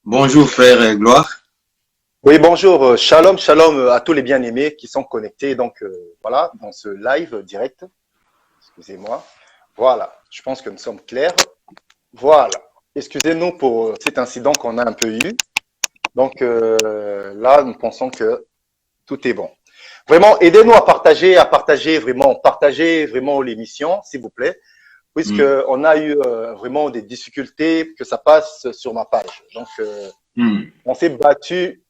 Bonjour frère Gloire. Oui, bonjour, shalom, shalom à tous les bien-aimés qui sont connectés voilà, dans ce live direct. Excusez-moi. Voilà, je pense que nous sommes clairs. Voilà, excusez-nous pour cet incident qu'on a un peu eu. Là, nous pensons que tout est bon. Vraiment, aidez-nous partager vraiment l'émission, s'il vous plaît, puisque Hmm. on a eu vraiment des difficultés que ça passe sur ma page. Hmm. On s'est battu.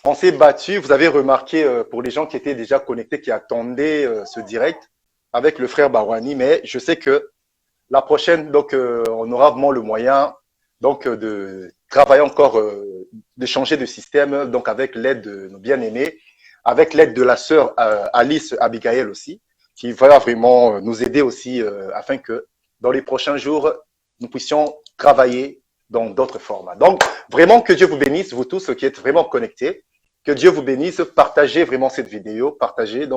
On s'est battu, vous avez remarqué pour les gens qui étaient déjà connectés, qui attendaient ce direct avec le frère Barouani, mais je sais que la prochaine, on aura vraiment le moyen de travailler encore, de changer de système, donc avec l'aide de nos bien-aimés, avec l'aide de la sœur Alice Abigail aussi, qui va vraiment nous aider aussi afin que dans les prochains jours, nous puissions travailler dans d'autres formats. Donc, vraiment que Dieu vous bénisse, vous tous qui êtes vraiment connectés. Que Dieu vous bénisse. Partagez vraiment cette vidéo. Partagez.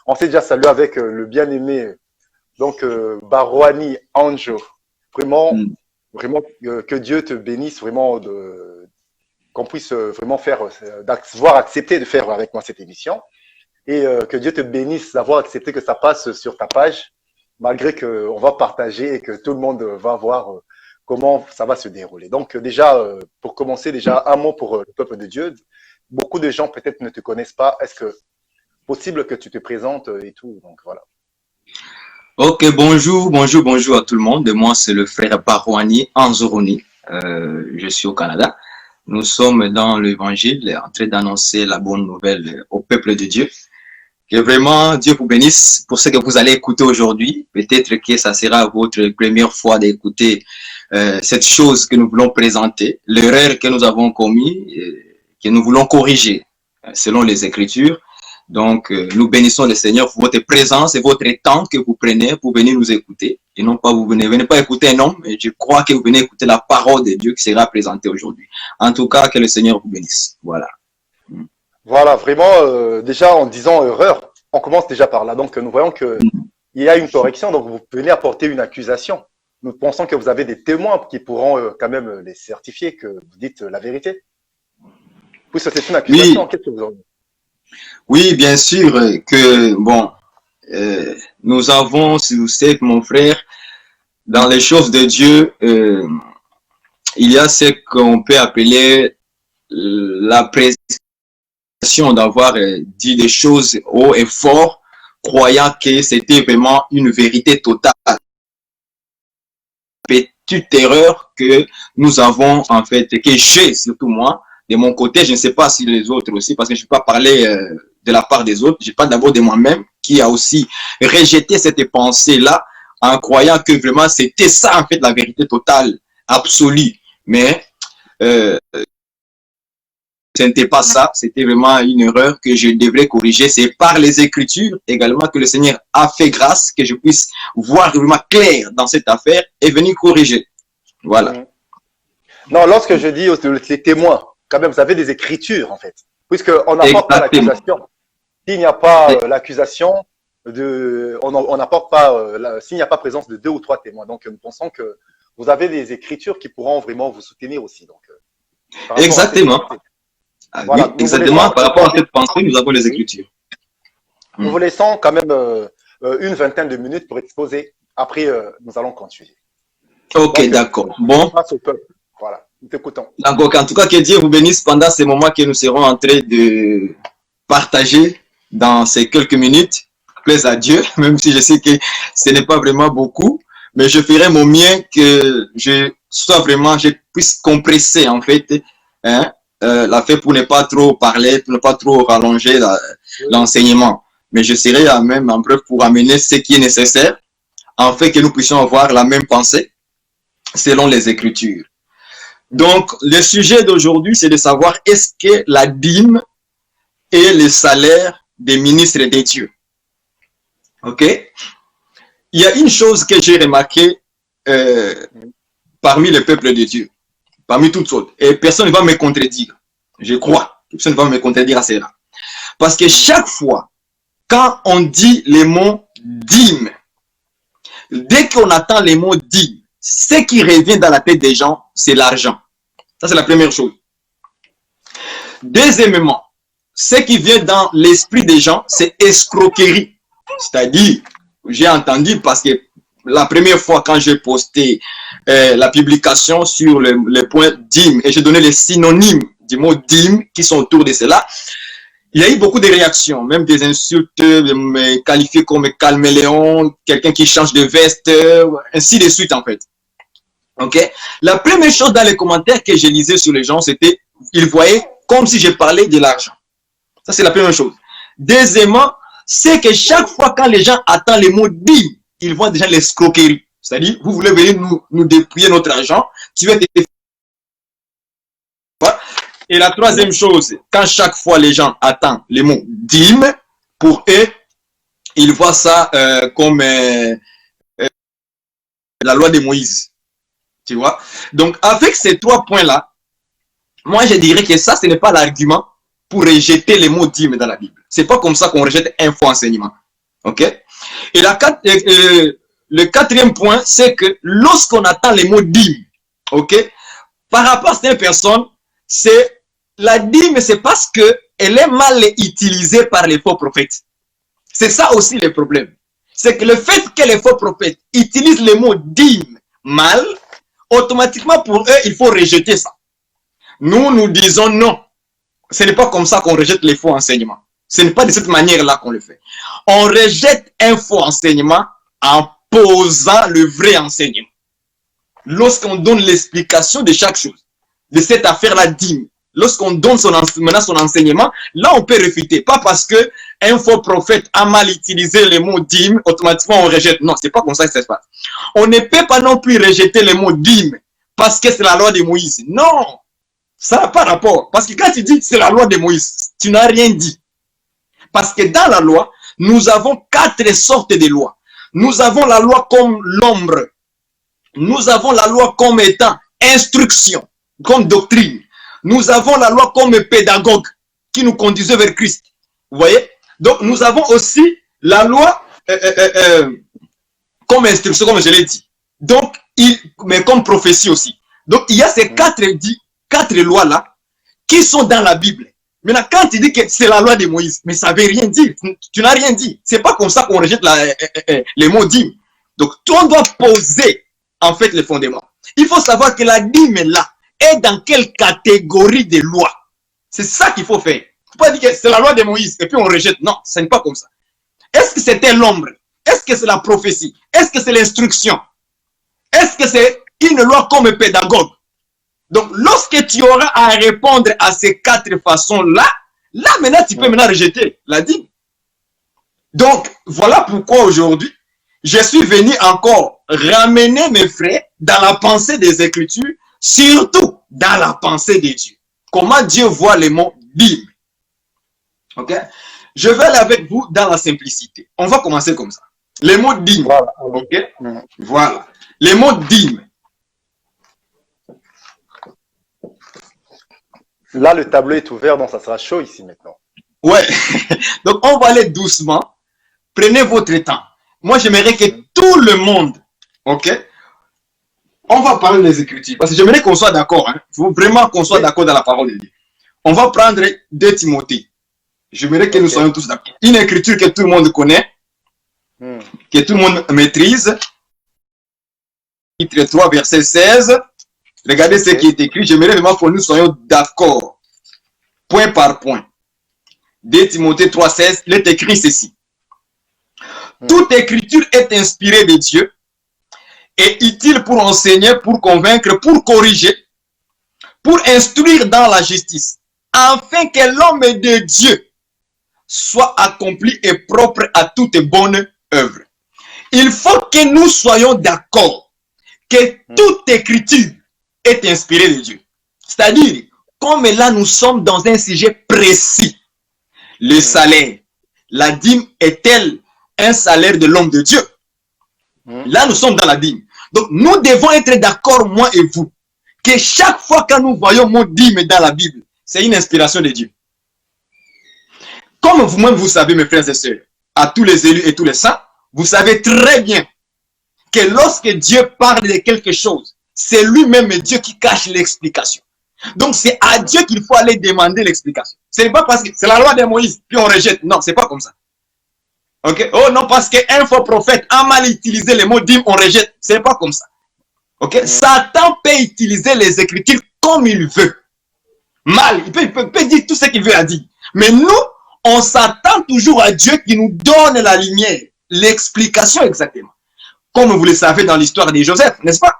On s'est déjà salué avec le bien-aimé, Barouani Anjo. Vraiment, Hmm. vraiment, que Dieu te bénisse, vraiment, qu'on puisse vraiment voir accepter de faire avec moi cette émission. Et que Dieu te bénisse d'avoir accepté que ça passe sur ta page, malgré qu'on va partager et que tout le monde va voir comment ça va se dérouler. Pour commencer, déjà, un mot pour le peuple de Dieu. Beaucoup de gens peut-être ne te connaissent pas. Est-ce que possible que tu te présentes et tout? Donc voilà. Ok, bonjour à tout le monde. Moi, c'est le frère Barouani Anzoroni. Je suis au Canada. Nous sommes dans l'évangile, en train d'annoncer la bonne nouvelle au peuple de Dieu. Que vraiment, Dieu vous bénisse pour ce que vous allez écouter aujourd'hui. Peut-être que ça sera votre première fois d'écouter cette chose que nous voulons présenter, l'erreur que nous avons commise, que nous voulons corriger selon les Écritures. Donc, nous bénissons le Seigneur pour votre présence et votre temps que vous prenez pour venir nous écouter. Et non pas, venez pas écouter un homme, mais je crois que vous venez écouter la parole de Dieu qui sera présentée aujourd'hui. En tout cas, que le Seigneur vous bénisse. Voilà. Voilà, vraiment, déjà en disant erreur, on commence déjà par là. Donc nous voyons que il y a une correction, donc vous venez apporter une accusation. Nous pensons que vous avez des témoins qui pourront quand même les certifier que vous dites la vérité. Oui, ça c'est une Oui, accusation. Qu'est-ce que vous en dites? oui, bien sûr que, bon, nous avons, si vous savez, mon frère, dans les choses de Dieu, il y a ce qu'on peut appeler la pression d'avoir dit des choses haut et fort, croyant que c'était vraiment une vérité totale. Petite erreur que nous avons, en fait, que j'ai, surtout moi, de mon côté, je ne sais pas si les autres aussi, parce que je ne vais pas parler de la part des autres, je parle d'abord de moi-même, qui a aussi rejeté cette pensée-là, en croyant que vraiment c'était ça, en fait, la vérité totale, absolue. Mais euh, ce n'était pas ça, c'était vraiment une erreur que je devrais corriger. C'est par les Écritures également que le Seigneur a fait grâce, que je puisse voir vraiment clair dans cette affaire et venir corriger. Voilà. Mhm. Non, lorsque je dis les témoins, quand même, vous avez des écritures en fait, puisqu'on n'apporte pas Exactement. l'accusation. S'il n'y a pas l'accusation on n'apporte pas s'il n'y a pas présence de deux ou trois témoins. Donc nous pensons que vous avez des écritures qui pourront vraiment vous soutenir aussi. Par rapport à cette Exactement. vérité. Ah, Voilà, oui, exactement. Par rapport à cette pensée, nous avons les Écritures. nous Hmm. vous laissons quand même une vingtaine de minutes pour exposer. Après, nous allons continuer. Ok, Donc, d'accord. Bon, face au peuple. Voilà, nous t'écoutons. donc en tout cas, que Dieu vous bénisse pendant ces moments que nous serons en train de partager dans ces quelques minutes. Plaise à Dieu, même si je sais que ce n'est pas vraiment beaucoup, mais je ferai mon mieux que je sois vraiment, je puisse compresser en fait, hein, la fait pour ne pas trop parler, pour ne pas trop rallonger Oui. l'enseignement. Mais je serai à même en preuve pour amener ce qui est nécessaire, en fait que nous puissions avoir la même pensée selon les Écritures. Donc, le sujet d'aujourd'hui, c'est de savoir est-ce que la dîme est le salaire des ministres de Dieu. OK? Il y a une chose que j'ai remarqué euh, parmi le peuple de Dieu, parmi toutes autres, et personne ne va me contredire. Je crois. Personne ne va me contredire à cela. Parce que chaque fois, quand on dit les mots dîme, dès qu'on attend les mots dîme, ce qui revient dans la tête des gens, c'est l'argent. Ça, c'est la première chose. Deuxièmement, ce qui vient dans l'esprit des gens, c'est escroquerie. C'est-à-dire, j'ai entendu parce que la première fois quand j'ai posté la publication sur le point dîme et j'ai donné les synonymes du mot dîme qui sont autour de cela, il y a eu beaucoup de réactions, même des insultes, me qualifier comme calméléon, quelqu'un qui change de veste, ainsi de suite en fait. Ok. La première chose dans les commentaires que je lisais sur les gens, c'était, ils voyaient comme si je parlais de l'argent. Ça, c'est la première chose. Deuxièmement, c'est que chaque fois quand les gens attendent les mots dîme, ils voient déjà l'escroquerie. C'est-à-dire, vous voulez venir nous dépouiller notre argent, tu vas te... Et la troisième chose, quand chaque fois les gens attendent les mots dîme, pour eux, ils voient ça comme la loi de Moïse. Tu vois? Donc, avec ces trois points-là, moi, je dirais que ça, ce n'est pas l'argument pour rejeter les mots dîme dans la Bible. C'est pas comme ça qu'on rejette un faux enseignement. OK? Et le quatrième point, c'est que lorsqu'on attend les mots dîme, OK? Par rapport à certaines personnes, c'est la dîme, c'est parce qu'elle est mal utilisée par les faux prophètes. C'est ça aussi le problème. C'est que le fait que les faux prophètes utilisent le mot dîme mal, automatiquement pour eux, il faut rejeter ça. Nous, nous disons non. Ce n'est pas comme ça qu'on rejette les faux enseignements. Ce n'est pas de cette manière-là qu'on le fait. On rejette un faux enseignement en posant le vrai enseignement. Lorsqu'on donne l'explication de chaque chose, de cette affaire-là dîme, lorsqu'on donne son enseignement, là on peut réfuter. Pas parce que un faux prophète a mal utilisé le mot dîme, automatiquement on rejette. Non, c'est pas comme ça que ça se passe. On ne peut pas non plus rejeter le mot dîme parce que c'est la loi de Moïse. Non, ça n'a pas rapport. Parce que quand tu dis que c'est la loi de Moïse, tu n'as rien dit. Parce que dans la loi, nous avons 4 sortes de lois. Nous avons la loi comme l'ombre. Nous avons la loi comme étant instruction, comme doctrine. Nous avons la loi comme pédagogue qui nous conduisait vers Christ. Vous voyez? Donc, nous avons aussi la loi comme instruction, comme je l'ai dit. Donc, mais comme prophétie aussi. Donc, il y a ces 4 lois-là qui sont dans la Bible. Maintenant, quand tu dis que c'est la loi de Moïse, mais ça ne veut rien dire. Tu n'as rien dit. C'est pas comme ça qu'on rejette les mots dîmes. Donc, on doit poser, en fait, les fondements. Il faut savoir que la dîme là est dans quelle catégorie de loi. C'est ça qu'il faut faire. Il ne faut pas dire que c'est la loi de Moïse et puis on rejette. Non, ce n'est pas comme ça. Est-ce que c'était l'ombre? Est-ce que c'est la prophétie? Est-ce que c'est l'instruction? Est-ce que c'est une loi comme pédagogue? Donc, lorsque tu auras à répondre à ces 4 façons-là, là maintenant, tu peux maintenant rejeter la dîme. Donc, voilà pourquoi aujourd'hui, je suis venu encore ramener mes frères dans la pensée des Écritures, surtout dans la pensée de Dieu. Comment Dieu voit les mots dîme. Ok? Je vais aller avec vous dans la simplicité. On va commencer comme ça. Les mots dîme. Voilà. Ok? Voilà. Les mots dîme. Là, le tableau est ouvert, donc ça sera chaud ici maintenant. Ouais. Donc, on va aller doucement. Prenez votre temps. Moi, j'aimerais que tout le monde, ok? On va parler des Écritures. Parce que j'aimerais qu'on soit d'accord. Hein. Il faut vraiment qu'on soit d'accord dans la parole de Dieu. On va prendre 2 Timothée. J'aimerais que nous soyons tous d'accord. Une écriture que tout le monde connaît, que tout le monde maîtrise. Chapitre 3, verset 16. Regardez ce qui est écrit. J'aimerais vraiment que nous soyons d'accord. Point par point. 2 Timothée 3, 16. Il est écrit ceci. Toute écriture est inspirée de Dieu et utile pour enseigner, pour convaincre, pour corriger, pour instruire dans la justice, afin que l'homme de Dieu soit accompli et propre à toute bonne œuvre. Il faut que nous soyons d'accord que toute écriture est inspirée de Dieu. C'est-à-dire, comme là nous sommes dans un sujet précis, le salaire, la dîme est-elle un salaire de l'homme de Dieu? Là, nous sommes dans la dîme. Donc, nous devons être d'accord, moi et vous, que chaque fois que nous voyons le mot dîme dans la Bible, c'est une inspiration de Dieu. Comme vous-même, vous savez, mes frères et sœurs, à tous les élus et tous les saints, vous savez très bien que lorsque Dieu parle de quelque chose, c'est lui-même Dieu qui cache l'explication. Donc, c'est à Dieu qu'il faut aller demander l'explication. Ce n'est pas parce que c'est la loi de Moïse, puis on rejette. Non, c'est pas comme ça. Ok? Oh non, parce qu'un faux prophète a mal utilisé les mots dîme, on rejette. C'est pas comme ça. Ok? Satan peut utiliser les Écritures comme il veut. Mal, il peut dire tout ce qu'il veut à dire. Mais nous, on s'attend toujours à Dieu qui nous donne la lumière, l'explication exactement. Comme vous le savez dans l'histoire de Joseph, n'est-ce pas?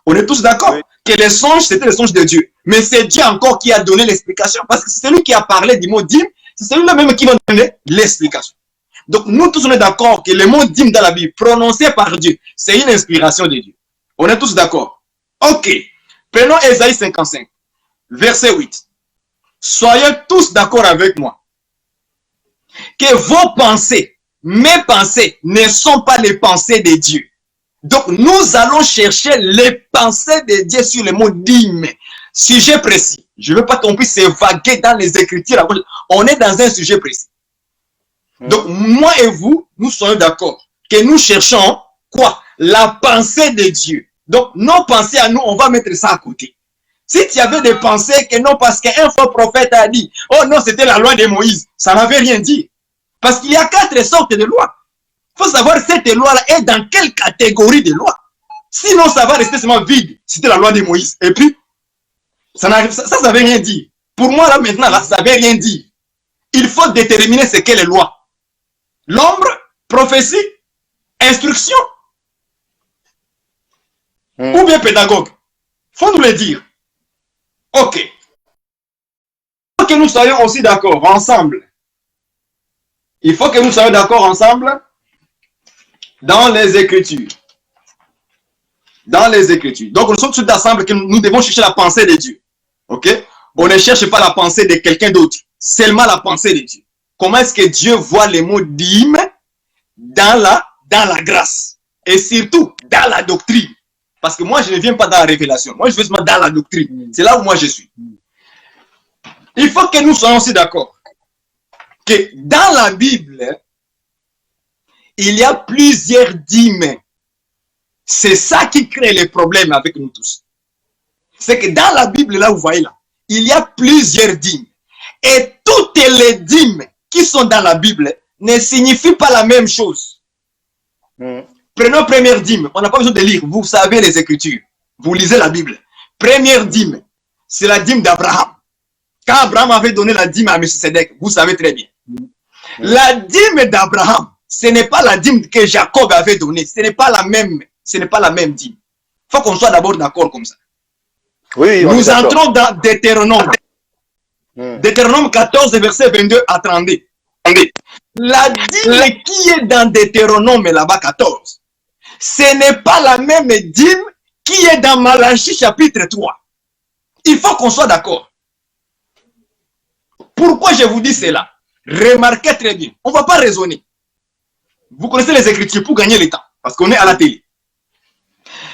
On est tous d'accord que les songes, c'était les songes de Dieu. Mais c'est Dieu encore qui a donné l'explication. Parce que c'est celui qui a parlé du mot dîme, c'est celui-là même qui va donner l'explication. Donc nous tous, on est d'accord que le mot dîme dans la Bible, prononcé par Dieu, c'est une inspiration de Dieu. On est tous d'accord. Ok. Prenons Ésaïe 55, verset 8. Soyez tous d'accord avec moi que vos pensées, mes pensées, ne sont pas les pensées de Dieu. Donc, nous allons chercher les pensées de Dieu sur le mot dîme. Sujet précis. Je ne veux pas qu'on puisse s'évaguer dans les Écritures. On est dans un sujet précis. Donc, moi et vous, nous sommes d'accord que nous cherchons quoi? La pensée de Dieu. Donc, nos pensées à nous, on va mettre ça à côté. Si tu avais des pensées que non, parce qu'un faux prophète a dit, oh non, c'était la loi de Moïse, ça n'avait rien dit. Parce qu'il y a 4 sortes de lois. Il faut savoir cette loi-là est dans quelle catégorie de loi. Sinon, ça va rester seulement vide. C'était la loi de Moïse. Et puis, ça ne veut rien dire. Pour moi, là, maintenant, là, ça ne veut rien dire. Il faut déterminer ce qu'est les lois. L'ombre, prophétie, instruction, ou bien pédagogue. Il faut nous le dire. Ok. Il faut que nous soyons aussi d'accord ensemble. Il faut que nous soyons d'accord ensemble dans les Écritures. Dans les Écritures. Donc, nous sommes tous ensemble que nous devons chercher la pensée de Dieu. Ok? On ne cherche pas la pensée de quelqu'un d'autre. Seulement la pensée de Dieu. Comment est-ce que Dieu voit les mots dîme dans la grâce? Et surtout, dans la doctrine. Parce que moi, je ne viens pas dans la révélation. Moi, je vais seulement dans la doctrine. C'est là où moi je suis. Il faut que nous soyons aussi d'accord que dans la Bible, il y a plusieurs dîmes. C'est ça qui crée les problèmes avec nous tous. C'est que dans la Bible, là, vous voyez là, il y a plusieurs dîmes. Et toutes les dîmes qui sont dans la Bible ne signifient pas la même chose. Prenons première dîme. On n'a pas besoin de lire. Vous savez les Écritures. Vous lisez la Bible. Première dîme, c'est la dîme d'Abraham. Quand Abraham avait donné la dîme à Melchisedec, vous savez très bien. La dîme d'Abraham, ce n'est pas la dîme que Jacob avait donnée. Ce n'est pas la même dîme. Il faut qu'on soit d'abord d'accord comme ça. Oui, nous entrons dans Deutéronome. Deutéronome 14, verset 22 à 32. La dîme qui est dans Deutéronome là-bas 14, ce n'est pas la même dîme qui est dans Malachie chapitre 3. Il faut qu'on soit d'accord. Pourquoi je vous dis cela? Remarquez très bien. On ne va pas raisonner. Vous connaissez les Écritures pour gagner le temps. Parce qu'on est à la télé.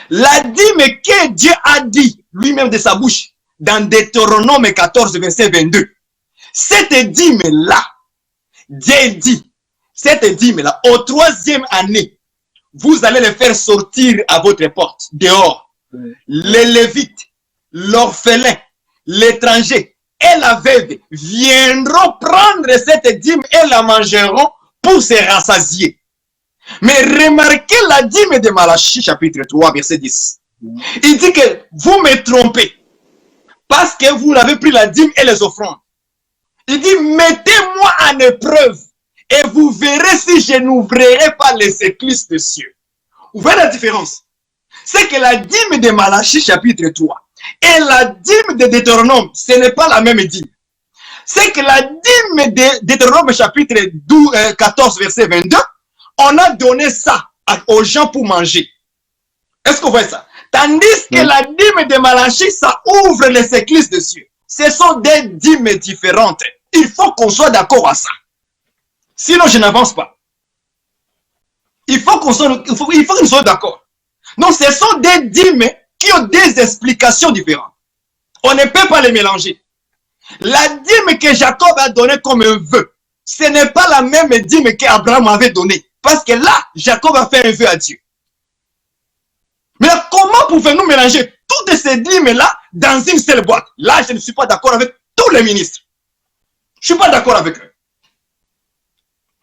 La dîme que Dieu a dit lui-même de sa bouche dans Deutéronome 14, verset 22. Cette dîme-là, Dieu dit, cette dîme-là, au 3e année, vous allez les faire sortir à votre porte, dehors. Les Lévites, l'orphelin, l'étranger et la veuve viendront prendre cette dîme et la mangeront pour se rassasier. Mais remarquez la dîme de Malachie, chapitre 3, verset 10. Il dit que vous me trompez parce que vous avez pris la dîme et les offrandes. Il dit, mettez-moi en épreuve et vous verrez si je n'ouvrirai pas les écluses des cieux. Vous voyez la différence? C'est que la dîme de Malachie, chapitre 3, et la dîme de Deutéronome, ce n'est pas la même dîme. C'est que la dîme de Deutéronome, chapitre 14, verset 22, on a donné ça aux gens pour manger. Est-ce que vous voyez ça? Tandis que la dîme de Malachie, ça ouvre les écluses des cieux. Ce sont des dîmes différentes. Il faut qu'on soit d'accord à ça. Sinon, je n'avance pas. Il faut que nous soyons d'accord. Donc, ce sont des dîmes qui ont des explications différentes. On ne peut pas les mélanger. La dîme que Jacob a donnée comme un vœu, ce n'est pas la même dîme qu'Abraham avait donnée. Parce que là, Jacob a fait un vœu à Dieu. Mais comment pouvons-nous mélanger toutes ces dîmes-là dans une seule boîte. Là, je ne suis pas d'accord avec tous les ministres. Je ne suis pas d'accord avec eux.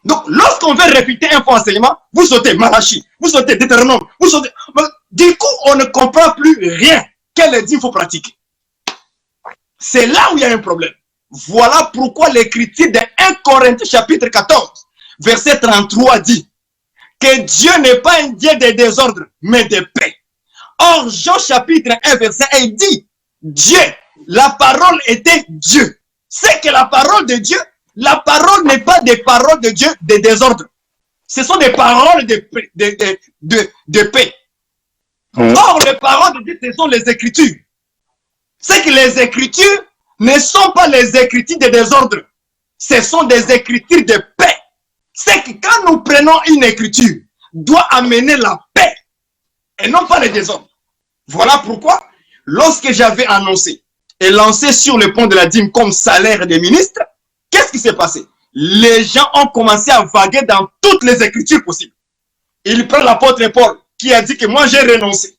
Donc, lorsqu'on veut réfuter un faux enseignement, vous sautez Malachi, vous sautez Deutéronome, vous sautez... Du coup, on ne comprend plus rien. Quel dîme il faut pratiquer? C'est là où il y a un problème. Voilà pourquoi l'écriture de 1 Corinthiens chapitre 14, verset 33 dit que Dieu n'est pas un Dieu de désordre, mais de paix. Or, Jean chapitre 1, verset 1 dit, Dieu, la parole était Dieu. C'est que la parole de Dieu, la parole n'est pas des paroles de Dieu de désordre. Ce sont des paroles de paix. Or, les paroles de Dieu, ce sont les Écritures. C'est que les Écritures ne sont pas les Écritures de désordre. Ce sont des Écritures de paix. C'est que quand nous prenons une Écriture, doit amener la paix et non pas le désordre. Voilà pourquoi, lorsque j'avais annoncé et lancé sur le pont de la dîme comme salaire des ministres, qu'est-ce qui s'est passé? Les gens ont commencé à vaguer dans toutes les Écritures possibles. Il prend l'apôtre Paul qui a dit que moi j'ai renoncé.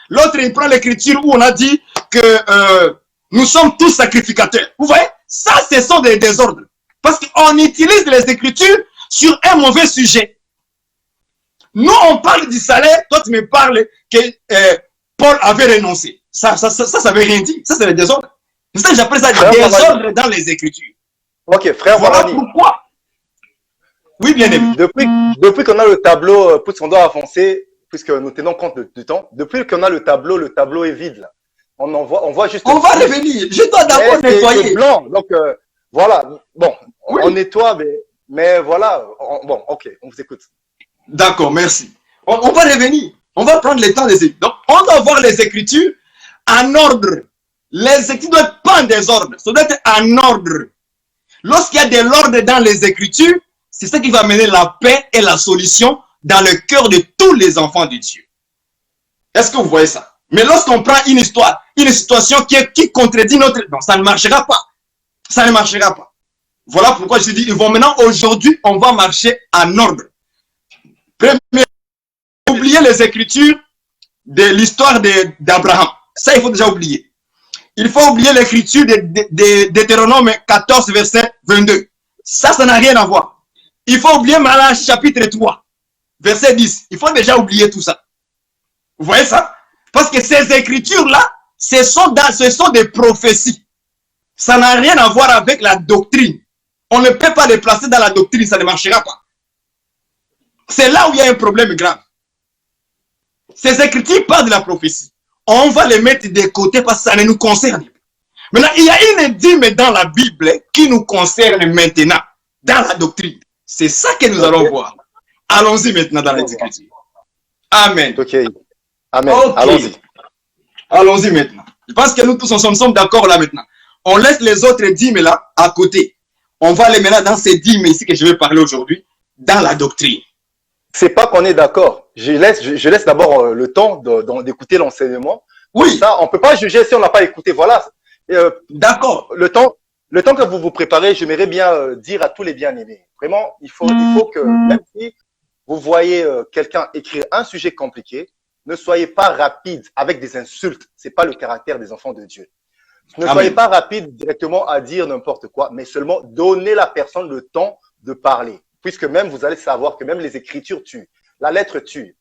L'autre, il prend l'écriture où on a dit que nous sommes tous sacrificateurs. Vous voyez, ça, ce sont des désordres. Parce qu'on utilise les écritures sur un mauvais sujet. Nous, on parle du salaire. Toi, tu me parles que Paul avait renoncé. Ça veut rien dire. Ça, c'est le désordre. C'est ça que j'appelle ça des désordres dans les écritures. Ok, frère voilà Barani. Pourquoi. Oui, bien aimé. Depuis qu'on a le tableau, puisqu'on doit avancer, puisque nous tenons compte du temps, depuis qu'on a le tableau est vide là. On voit juste. On va revenir. Je dois d'abord nettoyer. C'est blanc, donc voilà. Bon, oui. On nettoie, mais voilà. Bon, ok, on vous écoute. D'accord, merci. On va revenir. On va prendre le temps des écritures. Donc, on doit voir les écritures en ordre. Les écritures doivent être pas en désordre. Ça doit être en ordre. Lorsqu'il y a de l'ordre dans les écritures, c'est ça qui va amener la paix et la solution dans le cœur de tous les enfants de Dieu. Est-ce que vous voyez ça? Mais lorsqu'on prend une histoire, une situation qui contredit notre... Non, ça ne marchera pas. Ça ne marchera pas. Voilà pourquoi je dis, ils vont maintenant, aujourd'hui, on va marcher en ordre. Premier, oublier les écritures de l'histoire d'Abraham. Ça, il faut déjà oublier. Il faut oublier l'écriture de Deutéronome 14, verset 22. Ça n'a rien à voir. Il faut oublier Malachie chapitre 3, verset 10. Il faut déjà oublier tout ça. Vous voyez ça? Parce que ces écritures-là, ce sont des prophéties. Ça n'a rien à voir avec la doctrine. On ne peut pas les placer dans la doctrine, ça ne marchera pas. C'est là où il y a un problème grave. Ces écritures parlent de la prophétie. On va les mettre de côté parce que ça ne nous concerne pas. Maintenant, il y a une dîme dans la Bible qui nous concerne maintenant, dans la doctrine. C'est ça que nous allons voir. Allons-y maintenant dans les écritures. Amen. Ok. Amen. Okay. Allons-y. Allons-y maintenant. Je pense que nous tous ensemble sommes d'accord là maintenant. On laisse les autres dîmes là à côté. On va les mettre dans ces dîmes ici que je vais parler aujourd'hui, dans la doctrine. C'est pas qu'on est d'accord. Je laisse d'abord le temps d'écouter l'enseignement. Oui. Ça, on peut pas juger si on n'a pas écouté. Voilà. D'accord. Le temps que vous vous préparez, j'aimerais bien dire à tous les bien-aimés. Vraiment, il faut que, même si vous voyez quelqu'un écrire un sujet compliqué, ne soyez pas rapide avec des insultes. C'est pas le caractère des enfants de Dieu. Ne soyez pas rapide directement à dire n'importe quoi, mais seulement donnez la personne le temps de parler. Puisque même vous allez savoir que même les écritures tuent. La lettre tue.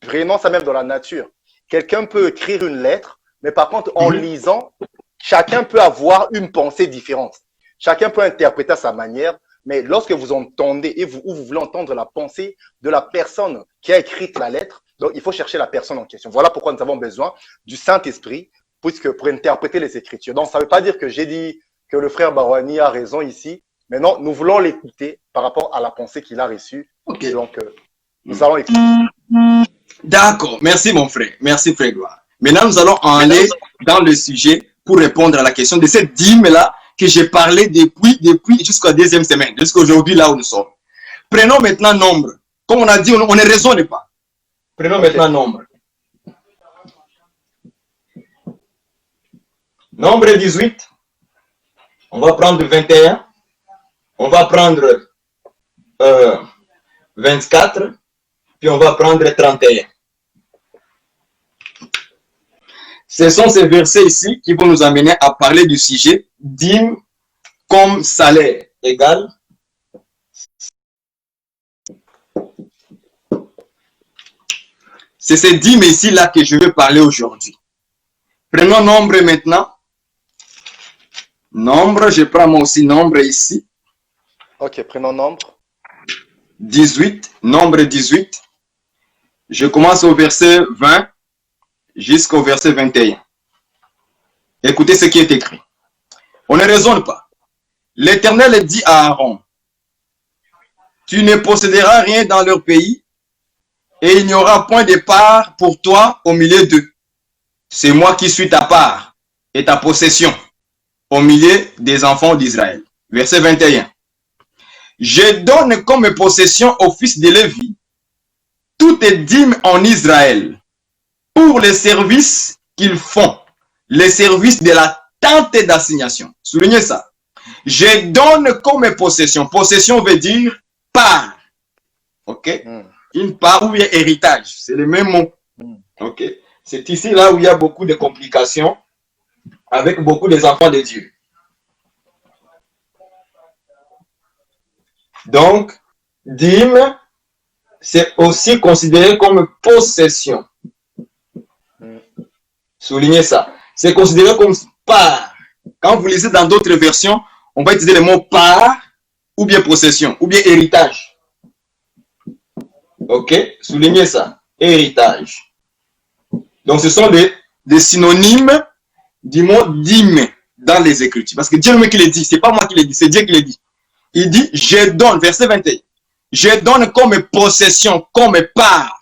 Vraiment, ça même dans la nature. Quelqu'un peut écrire une lettre, mais par contre, en lisant, chacun peut avoir une pensée différente. Chacun peut interpréter à sa manière, mais lorsque vous entendez et vous voulez entendre la pensée de la personne qui a écrit la lettre, donc il faut chercher la personne en question. Voilà pourquoi nous avons besoin du Saint-Esprit pour interpréter les Écritures. Donc, ça ne veut pas dire que j'ai dit que le frère Barouani a raison ici, mais non, nous voulons l'écouter par rapport à la pensée qu'il a reçue. Okay. Donc, nous allons écouter. D'accord. Merci, mon frère. Merci, frère Gloire. Maintenant, nous allons aller dans le sujet pour répondre à la question de cette dîme-là que j'ai parlé depuis jusqu'à la deuxième semaine, jusqu'à aujourd'hui, là où nous sommes. Prenons maintenant nombre. Comme on a dit, on ne raisonne pas. Prenons maintenant nombre. Nombre 18. On va prendre 21. On va prendre 24. Puis on va prendre 31. Ce sont ces versets ici qui vont nous amener à parler du sujet dîme comme salaire égal. C'est ces dîmes ici-là que je vais parler aujourd'hui. Prenons nombre maintenant. Nombre, je prends moi aussi nombre ici. Ok, prenons nombre. 18, nombre 18. Je commence au verset 20 jusqu'au verset 21. Écoutez ce qui est écrit. On ne raisonne pas. L'Éternel dit à Aaron, tu ne posséderas rien dans leur pays, et il n'y aura point de part pour toi au milieu d'eux. C'est moi qui suis ta part et ta possession au milieu des enfants d'Israël. Verset 21. Je donne comme possession aux fils de Lévi toutes les dîmes en Israël pour les services qu'ils font, les services de la tente d'assignation. Soulignez ça. Je donne comme possession. Possession veut dire part. Ok? Une part ou bien héritage. C'est le même mot. Ok? C'est ici là où il y a beaucoup de complications avec beaucoup des enfants de Dieu. Donc, dîme, c'est aussi considéré comme possession. Soulignez ça. C'est considéré comme part. Quand vous lisez dans d'autres versions, on va utiliser le mot part ou bien possession ou bien héritage. Ok? Soulignez ça. Héritage. Donc, ce sont des synonymes du mot dîme dans les Écritures. Parce que Dieu lui qui le dit, c'est pas moi qui le dis, c'est Dieu qui le dit. Il dit, je donne, verset 21, je donne comme possession, comme part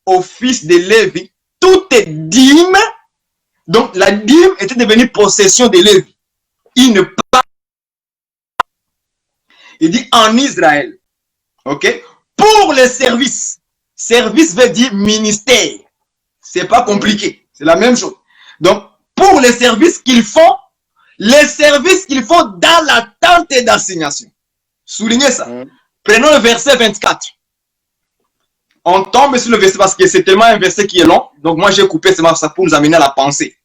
aux fils de Lévi, toutes dîmes. Donc, la dîme était devenue possession de Lévi. Une part. Il dit en Israël. Ok? Pour les services. Service veut dire ministère. C'est pas compliqué. C'est la même chose. Donc, pour les services qu'ils font, les services qu'ils font dans la tente d'assignation. Soulignez ça. Prenons le verset 24. On tombe sur le verset parce que c'est tellement un verset qui est long. Donc, moi, j'ai coupé ça pour nous amener à la pensée.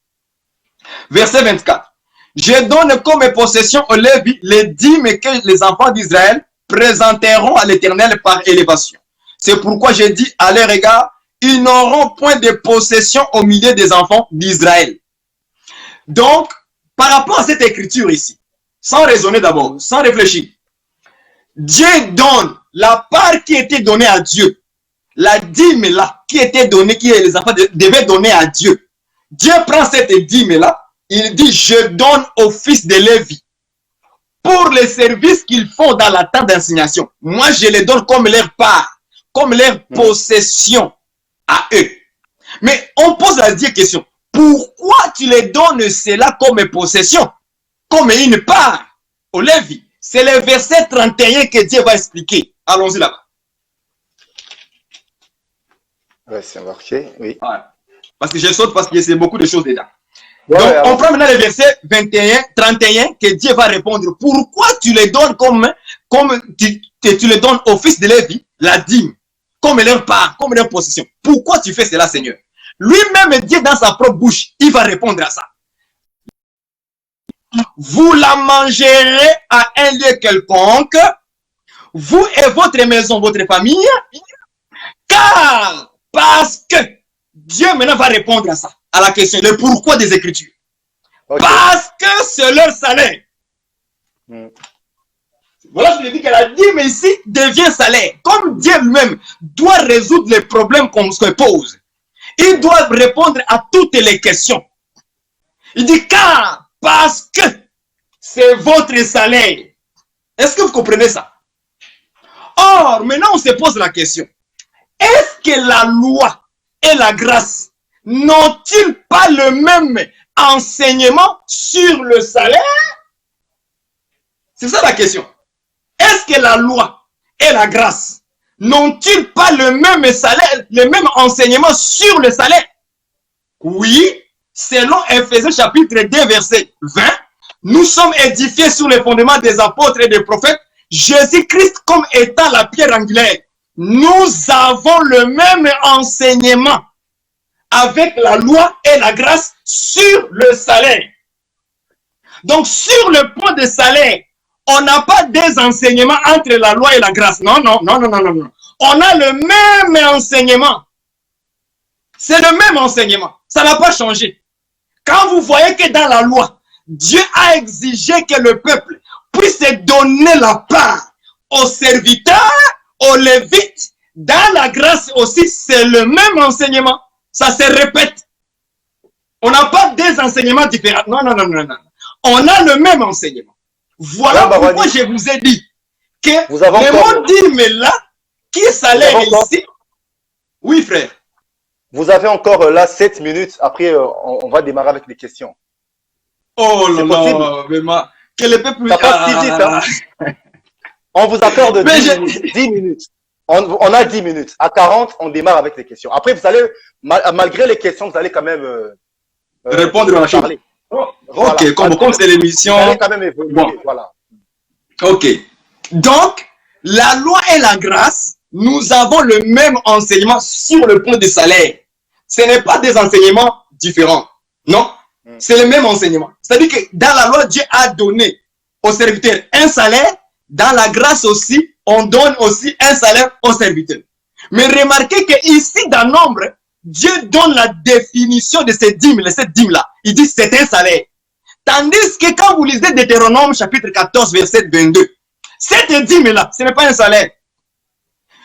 Verset 24. Je donne comme possession aux Lévi les dîmes que les enfants d'Israël présenteront à l'Éternel par élévation. C'est pourquoi j'ai dit à leur égard, ils n'auront point de possession au milieu des enfants d'Israël. Donc, par rapport à cette écriture ici, sans raisonner d'abord, sans réfléchir, Dieu donne la part qui était donnée à Dieu. La dîme là, qui était donnée, qui les enfants devaient donner à Dieu. Dieu prend cette dîme là, il dit, je donne aux fils de Lévi pour les services qu'ils font dans la tente d'assignation. Moi, je les donne comme leur part, comme leur possession à eux. Mais on pose la question, pourquoi tu les donnes cela comme possession, comme une part aux Lévi? C'est le verset 31 que Dieu va expliquer. Allons-y là-bas. Ouais, c'est marqué, oui. Ouais. Parce que je saute parce que c'est beaucoup de choses dedans. Ouais, donc, ouais, on prend maintenant le verset 31 que Dieu va répondre. Pourquoi tu les donnes comme tu les donnes au fils de Lévi, la dîme, comme leur part, comme leur possession? Pourquoi tu fais cela, Seigneur? Lui-même, Dieu, dans sa propre bouche, il va répondre à ça. Vous la mangerez à un lieu quelconque, vous et votre maison, votre famille, car, parce que Dieu maintenant va répondre à ça, à la question, le pourquoi des Écritures. Okay. Parce que c'est leur salaire. Voilà, je lui dis que la dîme ici devient salaire. Comme Dieu lui-même doit résoudre les problèmes qu'on se pose, il doit répondre à toutes les questions. Il dit, car, parce que c'est votre salaire. Est-ce que vous comprenez ça? Or, maintenant on se pose la question. Est-ce que la loi et la grâce n'ont-ils pas le même enseignement sur le salaire? C'est ça la question. Est-ce que la loi et la grâce n'ont-ils pas le même salaire, le même enseignement sur le salaire? Oui, selon Ephésiens chapitre 2 verset 20, nous sommes édifiés sur les fondements des apôtres et des prophètes, Jésus-Christ comme étant la pierre angulaire. Nous avons le même enseignement avec la loi et la grâce sur le salaire. Donc, sur le point de salaire, on n'a pas des enseignements entre la loi et la grâce. Non, non, non, non, non, non, non. On a le même enseignement. C'est le même enseignement. Ça n'a pas changé. Quand vous voyez que dans la loi, Dieu a exigé que le peuple puisse donner la part aux serviteurs, aux lévites, dans la grâce aussi, c'est le même enseignement. Ça se répète. On n'a pas des enseignements différents. Non, non, non, non, non. On a le même enseignement. Voilà pourquoi je vous ai dit que le mot dîme là, qui salaire ici. Oui, frère. Vous avez encore là 7 minutes. Après, on va démarrer avec les questions. Oh là là, vraiment. Que le peuple... Ça passe si vite, hein. On vous accorde 10 minutes. On a 10 minutes. À 40, on démarre avec les questions. Après, vous allez, malgré les questions, vous allez quand même répondre à la chose. Voilà. Ok, comme c'est l'émission. Vous allez quand même évoluer. Bon. Voilà. Ok. Donc, la loi et la grâce, nous avons le même enseignement sur le point de salaire. Ce n'est pas des enseignements différents. Non, c'est le même enseignement. C'est-à-dire que dans la loi, Dieu a donné aux serviteurs un salaire. Dans la grâce aussi, on donne aussi un salaire aux serviteurs. Mais remarquez qu'ici, dans Nombre, Dieu donne la définition de cette dîme-là. Il dit c'est un salaire. Tandis que quand vous lisez Deutéronome chapitre 14, verset 22, cette dîme-là, ce n'est pas un salaire.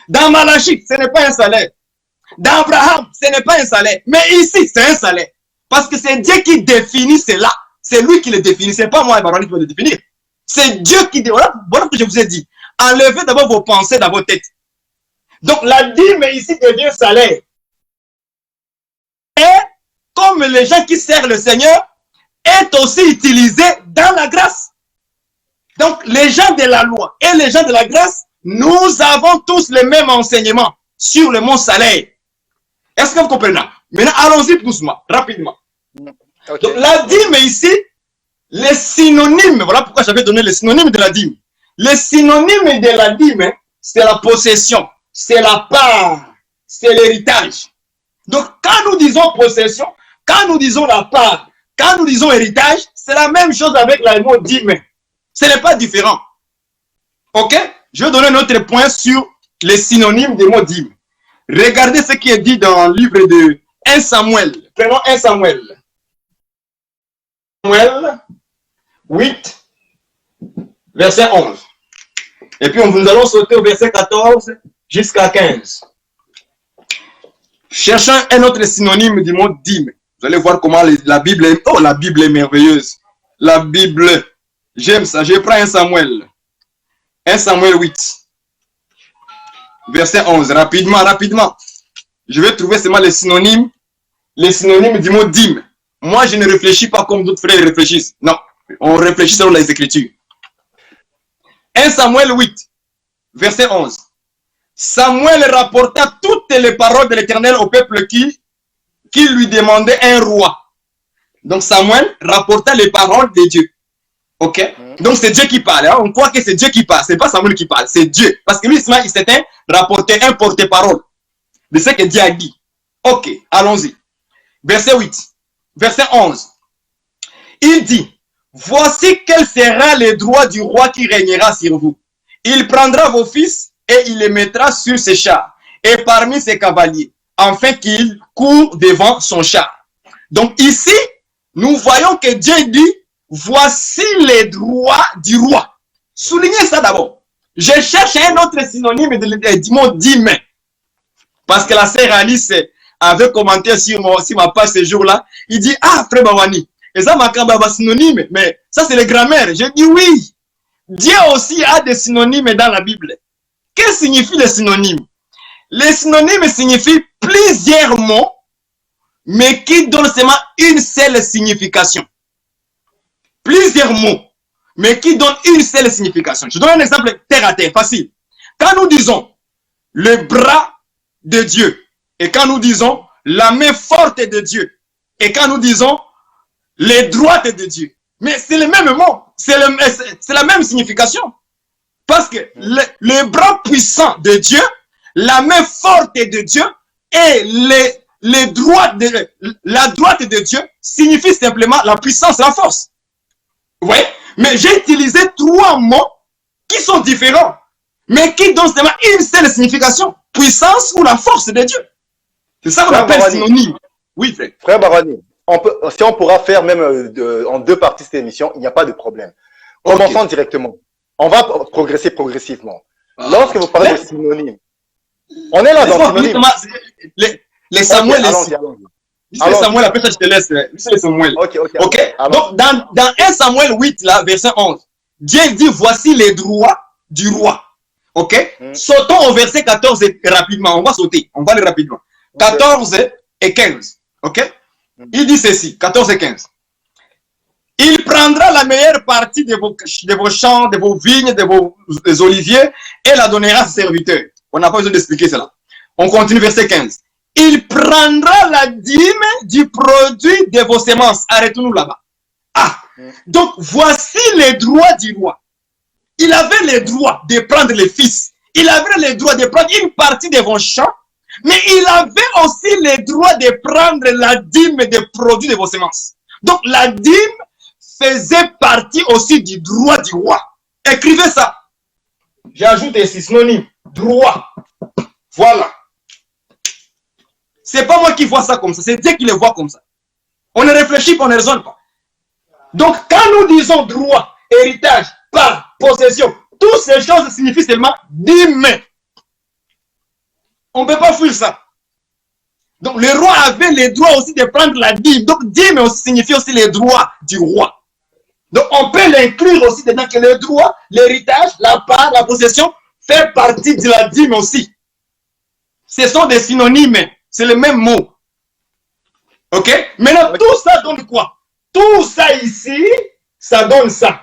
Dans Malachie, ce n'est pas un salaire. Dans Abraham, ce n'est pas un salaire. Mais ici, c'est un salaire. Parce que c'est Dieu qui définit cela. C'est lui qui le définit. Ce n'est pas moi, Abraham, qui va le définir. C'est Dieu qui dit. Voilà ce que je vous ai dit. Enlevez d'abord vos pensées dans vos têtes. Donc, la dîme ici devient salaire. Et comme les gens qui servent le Seigneur, est aussi utilisé dans la grâce. Donc, les gens de la loi et les gens de la grâce, nous avons tous le même enseignement sur le mot salaire. Est-ce que vous comprenez? Maintenant, allons-y doucement, rapidement. Okay. Donc, la dîme ici, les synonymes, voilà pourquoi j'avais donné les synonymes de la dîme. Les synonymes de la dîme, c'est la possession, c'est la part, c'est l'héritage. Donc, quand nous disons possession, quand nous disons la part, quand nous disons héritage, c'est la même chose avec le mot dîme. Ce n'est pas différent. Ok? Je vais donner un autre point sur les synonymes des mots dîme. Regardez ce qui est dit dans le livre de 1 Samuel. Prenons 1 Samuel. Samuel 8, verset 11. Et puis nous allons sauter au verset 14 jusqu'à 15. Cherchons un autre synonyme du mot dîme. Vous allez voir comment la Bible est... Oh, la Bible est merveilleuse. La Bible, j'aime ça. Je prends 1 Samuel. 1 Samuel 8. Verset 11. Rapidement, rapidement. Je vais trouver seulement les synonymes du mot dîme. Moi, je ne réfléchis pas comme d'autres frères réfléchissent. Non. On réfléchit selon les Écritures. 1 Samuel 8. Verset 11. Samuel rapporta toutes les paroles de l'Éternel au peuple qui lui demandait un roi. Donc Samuel rapporta les paroles de Dieu. Ok? Donc c'est Dieu qui parle. Hein? On croit que c'est Dieu qui parle. C'est pas Samuel qui parle, c'est Dieu. Parce que lui, il s'était rapporté un porte-parole de ce que Dieu a dit. Ok, allons-y. Verset 8. Verset 11. Il dit, voici quel sera le droit du roi qui régnera sur vous. Il prendra vos fils et il les mettra sur ses chars et parmi ses cavaliers, afin qu'ils courent devant son char. Donc ici, nous voyons que Dieu dit, voici les droits du roi. Soulignez ça d'abord. Je cherche un autre synonyme du mot dîme. Parce que la sœur Alice avait commenté sur ma page ce jour-là. Il dit, ah, frère Bawani, et ça m'a un synonyme, mais ça c'est les grammaires. Je dis oui. Dieu aussi a des synonymes dans la Bible. Que signifient les synonymes? Les synonymes signifient plusieurs mots, mais qui donnent seulement une seule signification. Plusieurs mots, mais qui donnent une seule signification. Je donne un exemple terre à terre, facile. Quand nous disons le bras de Dieu, et quand nous disons la main forte de Dieu, et quand nous disons les droites de Dieu, mais c'est le même mot, c'est la même signification. Parce que le bras puissant de Dieu, la main forte de Dieu et la droite de Dieu signifie simplement la puissance, la force. Vous voyez? Mais j'ai utilisé trois mots qui sont différents, mais qui donnent seulement une seule signification, puissance ou la force de Dieu. C'est ça qu'on appelle synonyme. Oui, frère. Frère Barani, si on pourra faire même en deux parties cette émission, il n'y a pas de problème. Commençons directement. On va progresser progressivement. Lorsque vous parlez de synonyme, on est là dans synonyme. Les Samuel, allons-y. Samuel, après ça, je te laisse. C'est Samuel. Ok. Donc, dans 1 Samuel 8, là, verset 11, Dieu dit, voici les droits du roi. Ok? Sautons au verset 14 rapidement. On va sauter. On va aller rapidement. 14 et 15. Ok? Il dit ceci, 14 et 15. Il prendra la meilleure partie de vos champs, de vos vignes, de vos oliviers et la donnera à ses serviteurs. On n'a pas besoin d'expliquer cela. On continue verset 15. Il prendra la dîme du produit de vos semences. Arrêtons-nous là-bas. Donc voici les droits du roi. Il avait le droit de prendre les fils. Il avait le droit de prendre une partie de vos champs, mais il avait aussi le droit de prendre la dîme des produits de vos semences. Donc la dîme faisait partie aussi du droit du roi. Écrivez ça. J'ajoute ici synonyme. Droit. Voilà. C'est pas moi qui vois ça comme ça, c'est Dieu qui le voit comme ça. On ne réfléchit pas, on ne raisonne pas. Donc, quand nous disons droit, héritage, part, possession, toutes ces choses signifient seulement dîme. On ne peut pas fuir ça. Donc, le roi avait le droit aussi de prendre la dîme. Donc, dîme aussi signifie aussi les droits du roi. Donc, on peut l'inclure aussi dedans que le droit, l'héritage, la part, la possession fait partie de la dîme aussi. Ce sont des synonymes. C'est le même mot. Ok? Maintenant, tout ça donne quoi? Tout ça ici, ça donne ça.